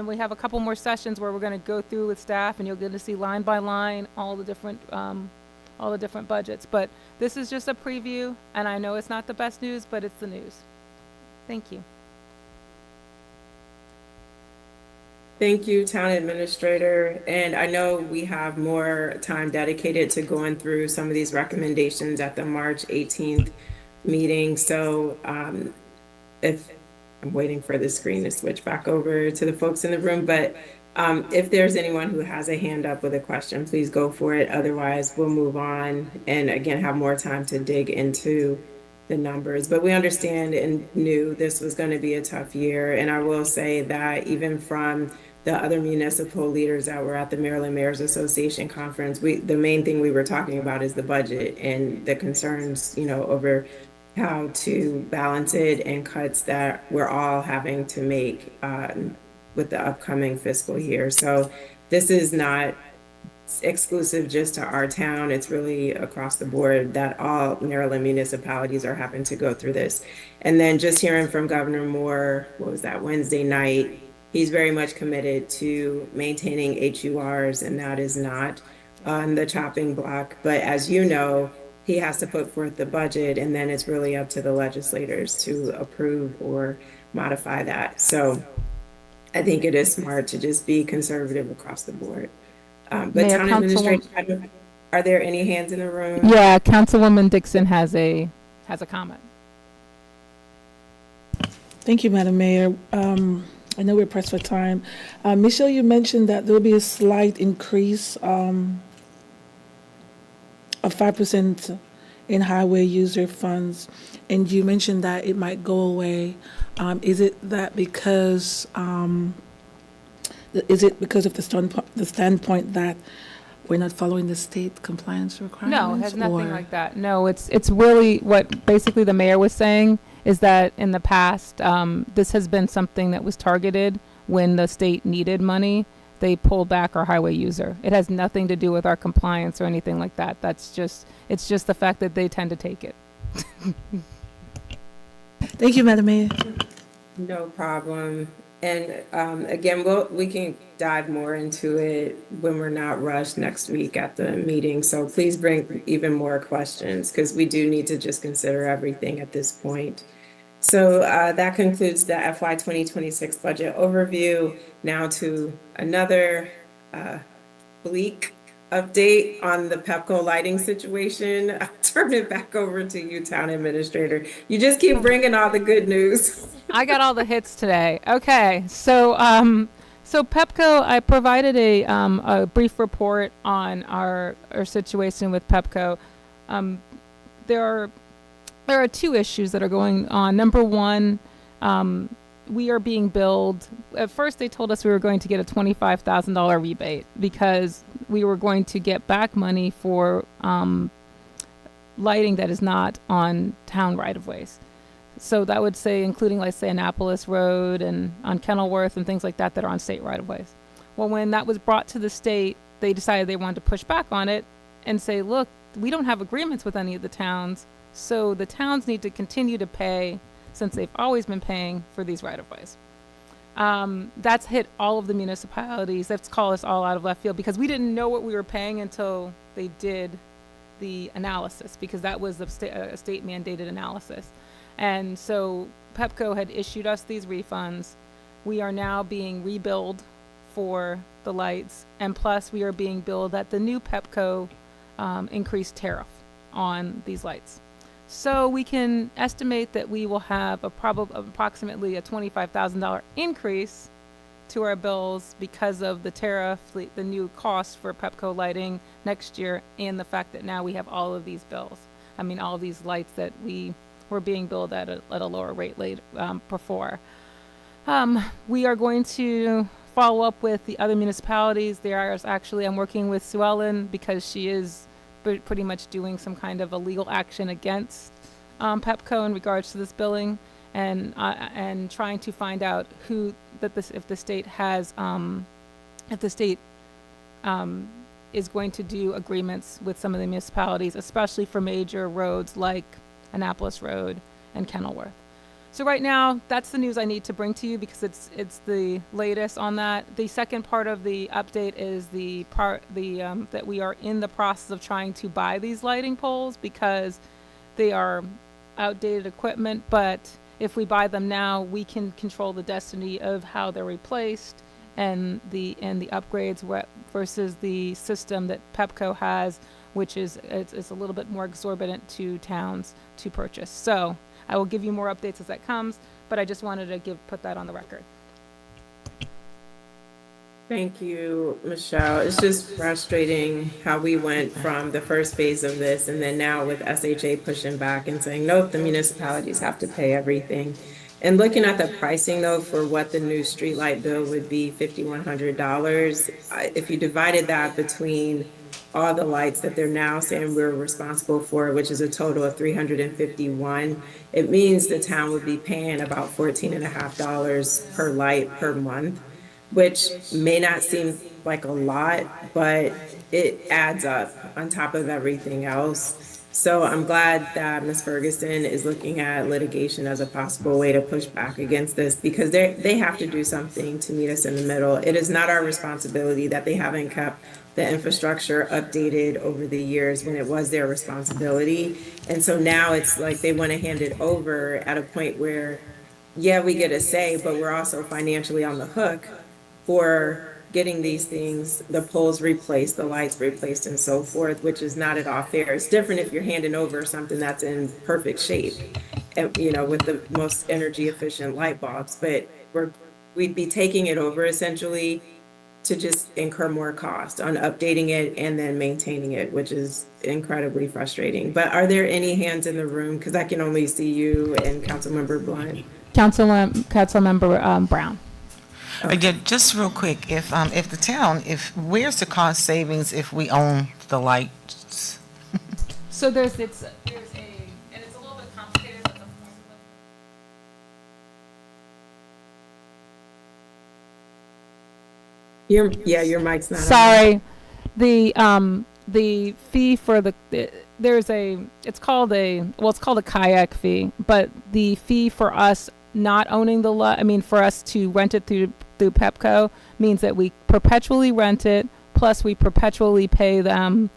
we have a couple more sessions where we're going to go through with staff, and you'll get to see line by line all the different budgets. But this is just a preview, and I know it's not the best news, but it's the news. Thank you. Thank you, Town Administrator. And I know we have more time dedicated to going through some of these recommendations at the March 18th meeting. So if I'm waiting for the screen to switch back over to the folks in the room, but if there's anyone who has a hand up with a question, please go for it. Otherwise, we'll move on and again have more time to dig into the numbers. But we understand and knew this was going to be a tough year. And I will say that even from the other municipal leaders that were at the Maryland Mayors Association conference, the main thing we were talking about is the budget and the concerns, over how to balance it and cuts that we're all having to make with the upcoming fiscal year. So this is not exclusive just to our town. It's really across the board that all Maryland municipalities are having to go through this. And then just hearing from Governor Moore, Wednesday night, he's very much committed to maintaining HURs, and that is not on the chopping block. But as you know, he has to put forth the budget, and then it's really up to the legislators to approve or modify that. So I think it is smart to just be conservative across the board. But Mayor, Town Administrator, are there any hands in the room? Yeah, Councilwoman Dixon has a comment. Thank you, Madam Mayor. I know we're pressed for time. Michelle, you mentioned that there'll be a slight increase of 5% in highway user funds, and you mentioned that it might go away. Is it because of the standpoint that we're not following the state compliance requirements? No, it has nothing or- like that. No, it's really what basically the mayor was saying is that in the past, this has been something that was targeted when the state needed money. They pulled back our highway user. It has nothing to do with our compliance or anything like that. It's just the fact that they tend to take it. Thank you, Madam Mayor. No problem. And again, we can dive more into it when we're not rushed next week at the meeting. So please bring even more questions because we do need to just consider everything at this point. So that concludes the FY 2026 budget overview. Now to another bleak update on the Pepco lighting situation. I'll turn it back over to you, Town Administrator. You just keep bringing all the good news. I got all the hits today. Okay, so Pepco, I provided a brief report on our situation with Pepco. There are two issues that are going on. Number one, we are being billed. At first, they told us we were going to get a $25,000 rebate because we were going to get back money for lighting that is not on town right-of-ways. So that would say, including, like, say, Annapolis Road and on Kenilworth and things like that that are on state right-of-ways. Well, when that was brought to the state, they decided they wanted to push back on it and say, look, we don't have agreements with any of the towns, so the towns need to continue to pay since they've always been paying for these right-of-ways. That's hit all of the municipalities. That's called us all out of left field because we didn't know what we were paying until they did the analysis because that was a state mandated analysis. And so Pepco had issued us these refunds. We are now being rebilled for the lights, and plus we are being billed at the new Pepco increased tariff on these lights. So we can estimate that we will have approximately a $25,000 increase to our bills because of the tariff, the new cost for Pepco lighting next year, and the fact that now we have all of these bills. I mean, all of these lights that we were being billed at a lower rate before. We are going to follow up with the other municipalities. I'm working with Sue Ellen because she is pretty much doing some kind of a legal action against Pepco in regards to this billing, and trying to find out if the state is going to do agreements with some of the municipalities, especially for major roads like Annapolis Road and Kenilworth. So right now, that's the news I need to bring to you because it's the latest on that. The second part of the update is that we are in the process of trying to buy these lighting poles because they are outdated equipment, but if we buy them now, we can control the destiny of how they're replaced and the upgrades versus the system that Pepco has, which is a little bit more exorbitant to towns to purchase. So I will give you more updates as that comes, but I just wanted to put that on the record. Thank you, Michelle. It's just frustrating how we went from the first phase of this and then now with SHA pushing back and saying, nope, the municipalities have to pay everything. And looking at the pricing though, for what the new streetlight bill would be, $5,100, if you divided that between all the lights that they're now saying we're responsible for, which is a total of 351, it means the town would be paying about $14.50 per light per month, which may not seem like a lot, but it adds up on top of everything else. So I'm glad that Ms. Ferguson is looking at litigation as a possible way to push back against this because they have to do something to meet us in the middle. It is not our responsibility that they haven't kept the infrastructure updated over the years when it was their responsibility. And so now it's like they want to hand it over at a point where, yeah, we get a say, but we're also financially on the hook for getting these things, the poles replaced, the lights replaced and so forth, which is not at all fair. It's different if you're handing over something that's in perfect shape, and, with the most energy efficient light bulbs, but we'd be taking it over essentially to just incur more cost on updating it and then maintaining it, which is incredibly frustrating. But are there any hands in the room? Because I can only see you and Councilmember Blunt. Councilmember Brown. Again, just real quick, if the town, where's the cost savings if we own the lights? So there's a, and it's a little bit complicated, but your mic's not on. sorry, the fee for it's called a kayak fee, but the fee for us not owning the lot, for us to rent it through Pepco means that we perpetually rent it, plus we perpetually pay them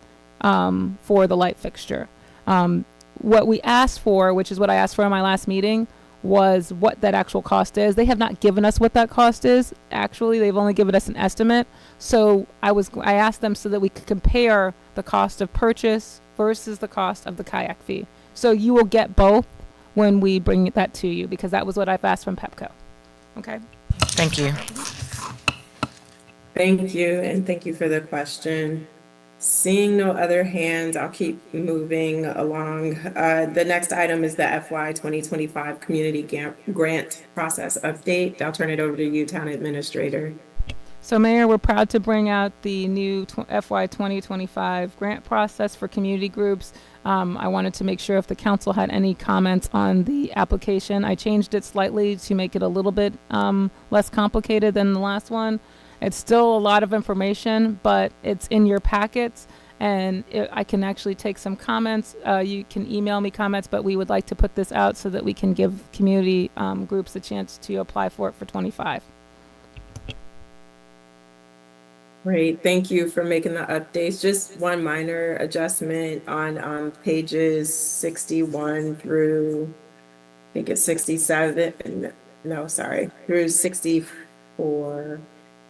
for the light fixture. What we asked for, which is what I asked for in my last meeting, was what that actual cost is. They have not given us what that cost is. Actually, they've only given us an estimate. So I asked them so that we could compare the cost of purchase versus the cost of the kayak fee. So you will get both when we bring that to you, because that was what I've asked from Pepco. Okay. Thank you. Thank you, and thank you for the question. Seeing no other hands, I'll keep moving along. The next item is the FY 2025 Community Grant Process Update. I'll turn it over to you, Town Administrator. So, Mayor, we're proud to bring out the new FY 2025 grant process for community groups. I wanted to make sure if the council had any comments on the application. I changed it slightly to make it a little bit less complicated than the last one. It's still a lot of information, but it's in your packets, and I can actually take some comments. You can email me comments, but we would like to put this out so that we can give community groups a chance to apply for it for 25. Great, thank you for making the updates. Just one minor adjustment on pages 61 through, I think it's 67, no, sorry, through 64.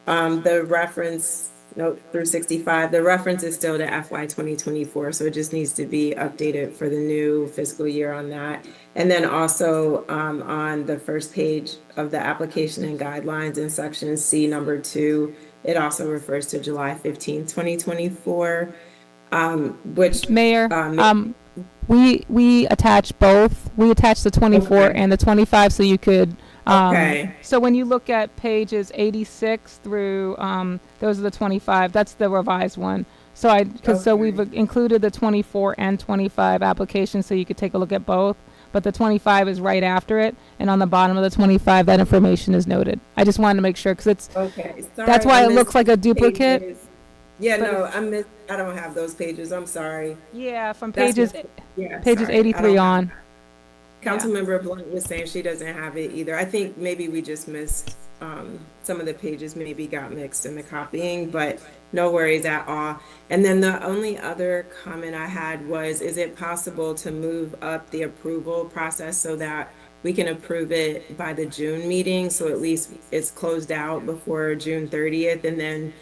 The reference, through 65, the reference is still to FY 2024, so it just needs to be updated for the new fiscal year on that. And then also on the first page of the application and guidelines in section C number 2, it also refers to July 15th, 2024, which— Mayor, we attach both. We attach the 24 and the 25 so you could— Okay. So when you look at pages 86 through, those are the 25, that's the revised one. So so we've included the 24 and 25 applications so you could take a look at both, but the 25 is right after it, and on the bottom of the 25, that information is noted. I just wanted to make sure, because it's, okay. Sorry, that's why it looks like a duplicate. Pages. Yeah, no, I don't have those pages, I'm sorry. Yeah, from That's pages, sorry, 83 on. Councilmember Blunt was saying she doesn't have it either. I think maybe we just missed some of the pages, maybe got mixed in the copying, but no worries at all. And then the only other comment I had was, is it possible to move up the approval process so that we can approve it by the June meeting? So at least it's closed out before June 30th, and then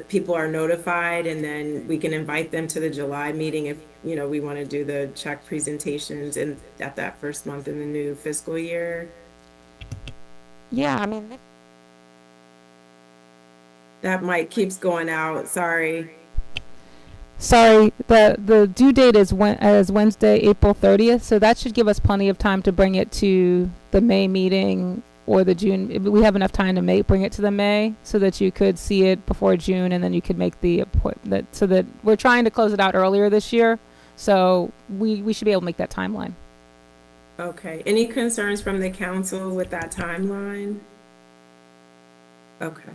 people are notified, and then we can invite them to the July meeting if we want to do the check presentations at that first month in the new fiscal year. Yeah, That mic keeps going out, sorry. Sorry, the due date is Wednesday, April 30th, so that should give us plenty of time to bring it to the May meeting or the June. We have enough time to bring it to the May so that you could see it before June, and then you could make the appointment. So that we're trying to close it out earlier this year, so we should be able to make that timeline. Okay, any concerns from the council with that timeline? Okay.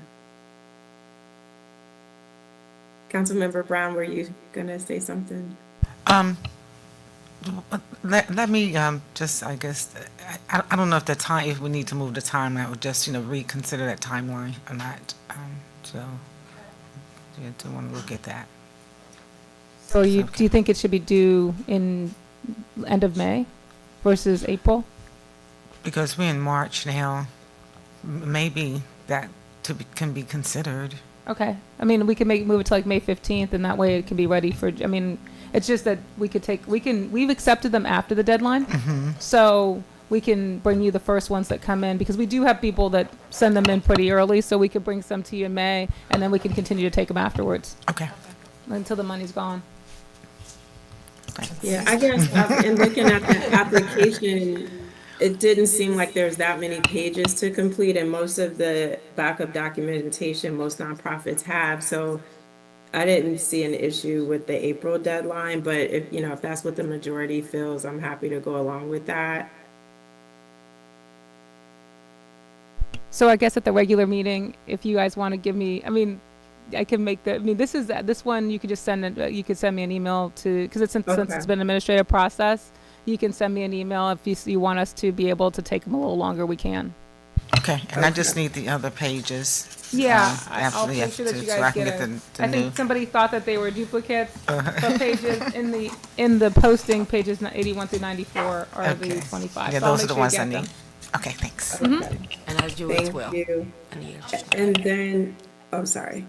Councilmember Brown, were you gonna say something? Let me just, I guess, I don't know if if we need to move the timeline or just, reconsider that timeline or not. So, yeah, do want to look at that. So do you think it should be due in end of May versus April? Because we're in March now, maybe that can be considered. Okay. We can move it to like May 15th, and that way it can be ready for, it's just that we've accepted them after the deadline. Mm-hmm. So we can bring you the first ones that come in, because we do have people that send them in pretty early, so we could bring some to you in May, and then we can continue to take them afterwards Okay. until the money's gone. Yeah, I guess in looking at the application, it didn't seem like there's that many pages to complete, and most of the backup documentation most nonprofits have. So I didn't see an issue with the April deadline, but if, if that's what the majority feels, I'm happy to go along with that. So I guess at the regular meeting, if you guys want to give me, I mean, I can make the, I mean, this one, you could just send it, you could send me an email to, because since it's been an administrative process, you can send me an email. If you want us to be able to take them a little longer, we can. Okay, and I just need the other pages. Yeah, After I'll the make sure that you so I guys can get get it. the I new. think somebody thought that they were duplicates. The pages in the posting, pages 81 through 94 are the 25. Yeah, So I'll those are make the sure you ones get I them. need. Okay, thanks. And I do as Thank well. you. I need And then, oh, sorry.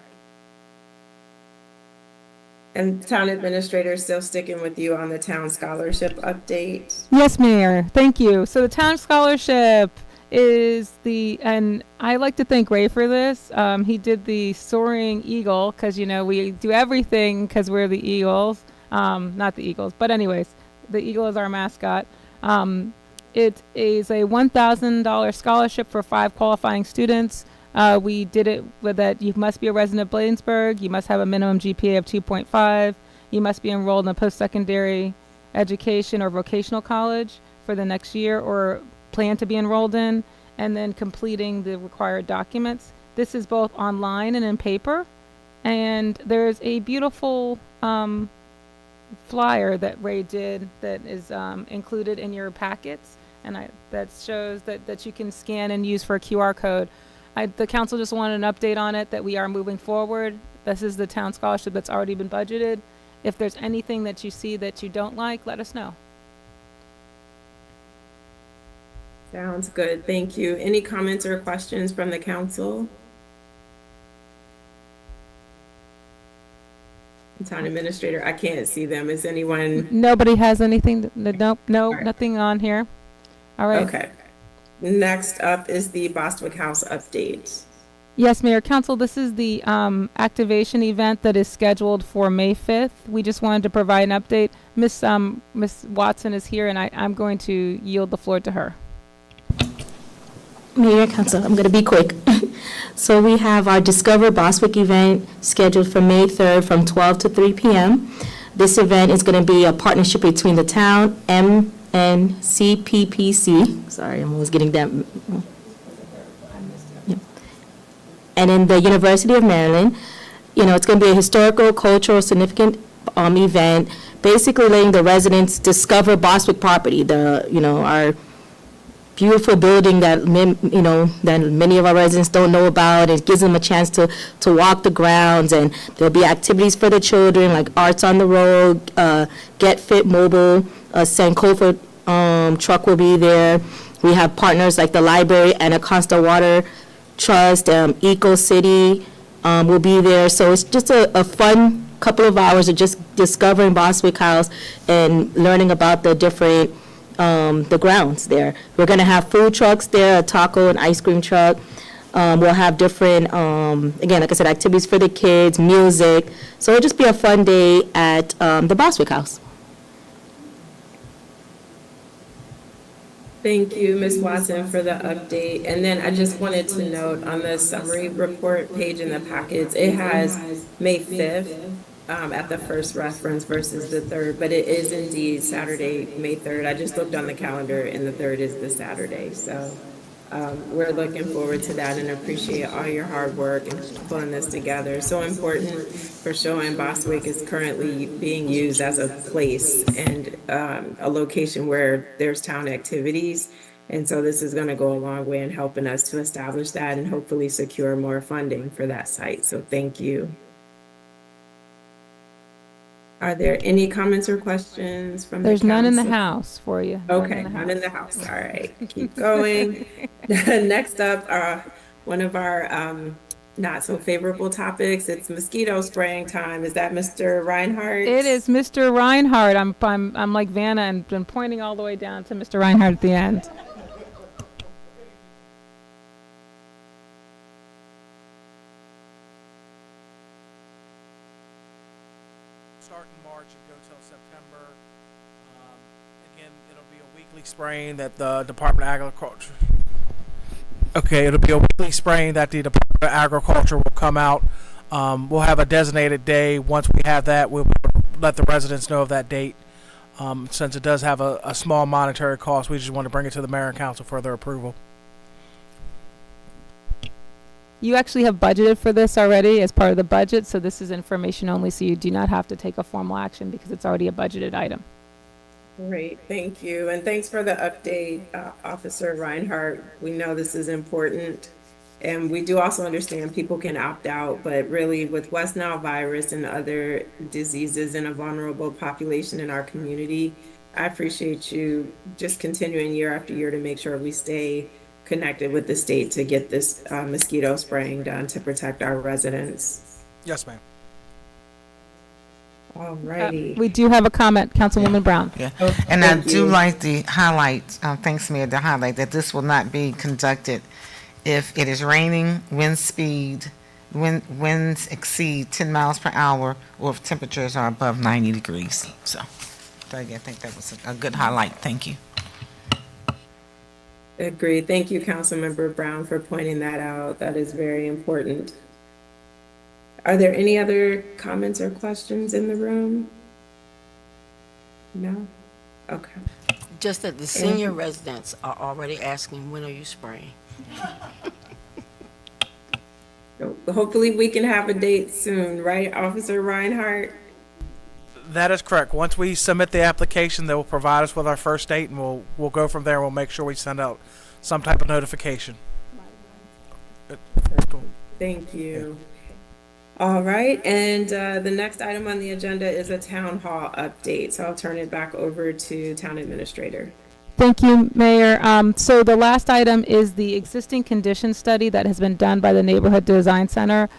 And town administrator still sticking with you on the town scholarship update? Yes, Mayor. Thank you. So the town scholarship is and I like to thank Ray for this. He did the soaring eagle, because, we do everything because we're the Eagles. Not the Eagles, but anyways, the eagle is our mascot. It is a $1,000 scholarship for 5 qualifying students. We did it with that you must be a resident of Bladensburg, you must have a minimum GPA of 2.5, you must be enrolled in a post-secondary education or vocational college for the next year or plan to be enrolled in, and then completing the required documents. This is both online and in paper, and there's a beautiful flyer that Ray did that is included in your packets, and that shows that you can scan and use for a QR code. The council just wanted an update on it, that we are moving forward. This is the town scholarship that's already been budgeted. If there's anything that you see that you don't like, let us know. Sounds good. Thank you. Any comments or questions from the council? Town administrator, I can't see them. Is anyone? Nobody has anything? Nope, nothing on here. All right. Okay. Next up is the Bostwick House update. Yes, Mayor, Council, this is the activation event that is scheduled for May 5th. We just wanted to provide an update. Miss Watson is here, and I'm going to yield the floor to her. Mayor, Council, I'm going to be quick. So we have our Discover Bostwick event scheduled for May 3rd from 12 to 3 p.m. This event is going to be a partnership between the town, MNCPPC. Sorry, I'm always getting that. Yep. And in the University of Maryland. It's going to be a historical, cultural, significant event, basically letting the residents discover Bostwick property, our beautiful building that many of our residents don't know about. It gives them a chance to walk the grounds, and there'll be activities for the children like Arts on the Road, Get Fit Mobile, Sankofa truck will be there. We have partners like the library and Acosta Water Trust, Eco City will be there. So it's just a fun couple of hours of just discovering Bostwick House and learning about the different the grounds there. We're going to have food trucks there, a taco and ice cream truck. We'll have different, again, like I said, activities for the kids, music. So it'll just be a fun day at the Bostwick House. Thank you, Ms. Watson, for the update. And then I just wanted to note on the summary report page in the packets, it has May 5th. At the first reference versus the 3rd, but it is indeed Saturday, May 3rd. I just looked on the calendar and the 3rd is the Saturday. So we're looking forward to that and appreciate all your hard work and pulling this together. So important for showing Bostwick is currently being used as a place and a location where there's town activities. And so this is going to go a long way in helping us to establish that and hopefully secure more funding for that site. So thank you. Are there any comments or questions from the council? There's none in the house for you. Okay, none in the house. All right, keep going. Next up, one of our not so favorable topics. It's mosquito spraying time. Is that Mr. Reinhardt? It is Mr. Reinhardt. I'm like Vanna and been pointing all the way down to Mr. Reinhardt at the end. should go till September. Again, it'll be a weekly spraying that the Department of Agriculture. Okay, it'll be a weekly spraying that the Department of Agriculture will come out. We'll have a designated day. Once we have that, we'll let the residents know of that date. Since it does have a small monetary cost, we just want to bring it to the mayor and council for their approval. You actually have budgeted for this already as part of the budget, so this is information only, so you do not have to take a formal action because it's already a budgeted item. Great, thank you. And thanks for the update, Officer Reinhardt. We know this is important. And we do also understand people can opt out, but really with West Nile virus and other diseases in a vulnerable population in our community, I appreciate you just continuing year after year to make sure we stay connected with the state to get this mosquito spraying done to protect our residents. Yes, ma'am. All righty. We do have a comment, Councilwoman Brown. Yeah, Oh, and I thank do you. like the highlight, thanks Mayor, the highlight that this will not be conducted if it is raining, winds exceed 10 miles per hour, or if temperatures are above 90 degrees. So I think that was a good highlight. Thank you. Agreed. Thank you, Councilmember Brown, for pointing that out. That is very important. Are there any other comments or questions in the room? No? Okay. Just that the senior residents are already asking, when are you spraying? So hopefully we can have a date soon, right, Officer Reinhardt? That is correct. Once we submit the application, they will provide us with our first date, and we'll go from there. We'll make sure we send out some type of notification. Thank you. All right, and the next item on the agenda is a town hall update. So I'll turn it back over to Town Administrator. Thank you, Mayor. So the last item is the existing condition study that has been done by the Neighborhood Design Center.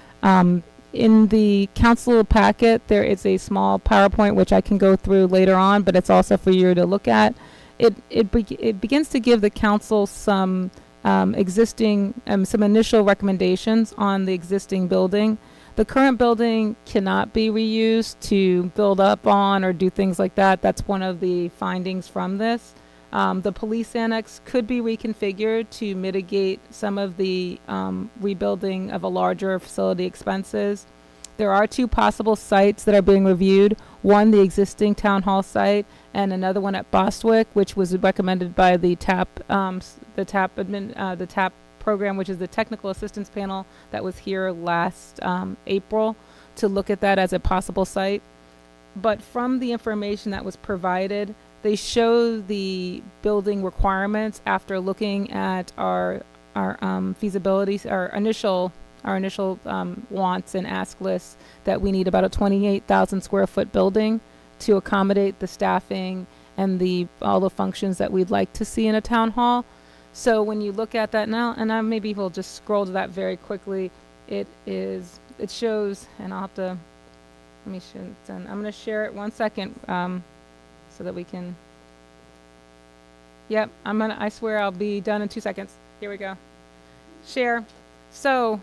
In the council packet, there is a small PowerPoint, which I can go through later on, but it's also for you to look at. It begins to give the council some existing, some initial recommendations on the existing building. The current building cannot be reused to build up on or do things like that. That's one of the findings from this. The police annex could be reconfigured to mitigate some of the rebuilding of a larger facility expenses. There are two possible sites that are being reviewed. One, the existing town hall site, and another one at Bostwick, which was recommended by the TAP program, which is the technical assistance panel that was here last April, to look at that as a possible site. But from the information that was provided, they show the building requirements after looking at our feasibilities, our initial wants and ask lists, that we need about a 28,000 square foot building to accommodate the staffing and all the functions that we'd like to see in a town hall. So when you look at that now, and maybe we'll just scroll to that very quickly. It shows, and I'll have to, let me show it. I'm going to share it 1 second so that we can. Yep, I swear I'll be done in 2 seconds. Here we go. Share. So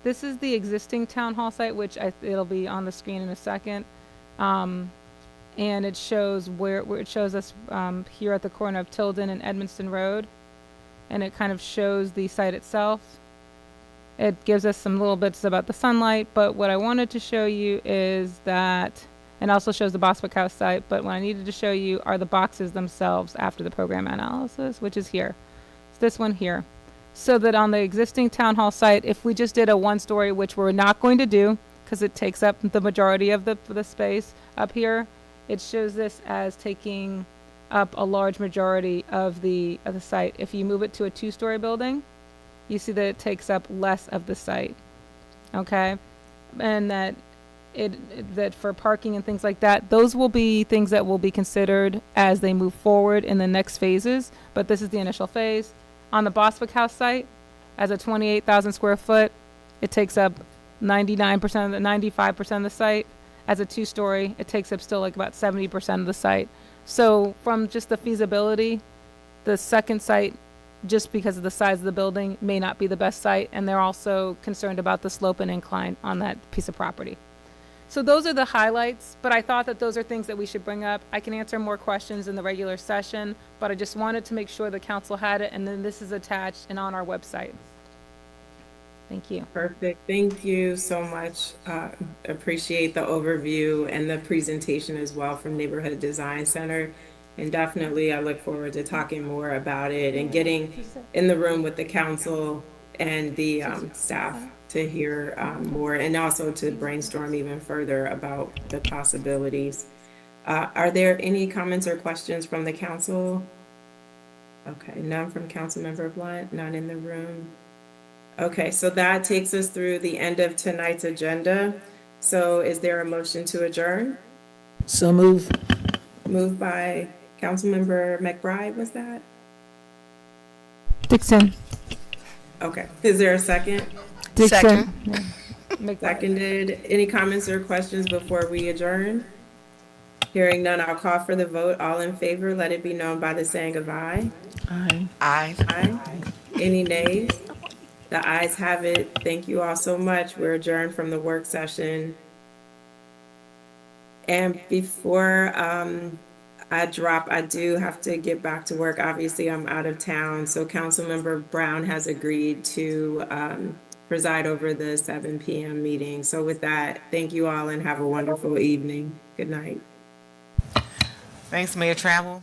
this is the existing town hall site, which it'll be on the screen in a second. And it shows where it shows us here at the corner of Tilden and Edmonston Road. And it kind of shows the site itself. It gives us some little bits about the sunlight, but what I wanted to show you is that, and also shows the Bostwick House site, but what I needed to show you are the boxes themselves after the program analysis, which is here. It's this one here. So that on the existing town hall site, if we just did a one-story, which we're not going to do, because it takes up the majority of the space up here, it shows this as taking up a large majority of the site. If you move it to a two-story building, you see that it takes up less of the site. Okay, and that that for parking and things like that, those will be things that will be considered as they move forward in the next phases. But this is the initial phase. On the Bostwick House site, as a 28,000 square foot, it takes up 95% of the site. As a two-story, it takes up still like about 70% of the site. So from just the feasibility, the second site, just because of the size of the building, may not be the best site, and they're also concerned about the slope and incline on that piece of property. So those are the highlights, but I thought that those are things that we should bring up. I can answer more questions in the regular session, but I just wanted to make sure the council had it, and then this is attached and on our website. Thank you. Perfect. Thank you so much. Appreciate the overview and the presentation as well from Neighborhood Design Center. And definitely, I look forward to talking more about it and getting in the room with the council and the staff to hear more, and also to brainstorm even further about the possibilities. Are there any comments or questions from the council? Okay, none from Councilmember Blunt, none in the room. Okay, so that takes us through the end of tonight's agenda. So is there a motion to adjourn? So move. Moved by Councilmember McBride, was that? Dixon. Okay, is there a second? Dixon. Seconded. Any comments or questions before we adjourn? Hearing none, I'll call for the vote. All in favor, let it be known by the saying of aye. Aye. Aye. Aye. Any nays? The ayes have it. Thank you all so much. We're adjourned from the work session. And before I drop, I do have to get back to work. Obviously, I'm out of town, so Councilmember Brown has agreed to preside over the 7 p.m. meeting. So with that, thank you all and have a wonderful evening. Good night. Thanks, Mayor Travel.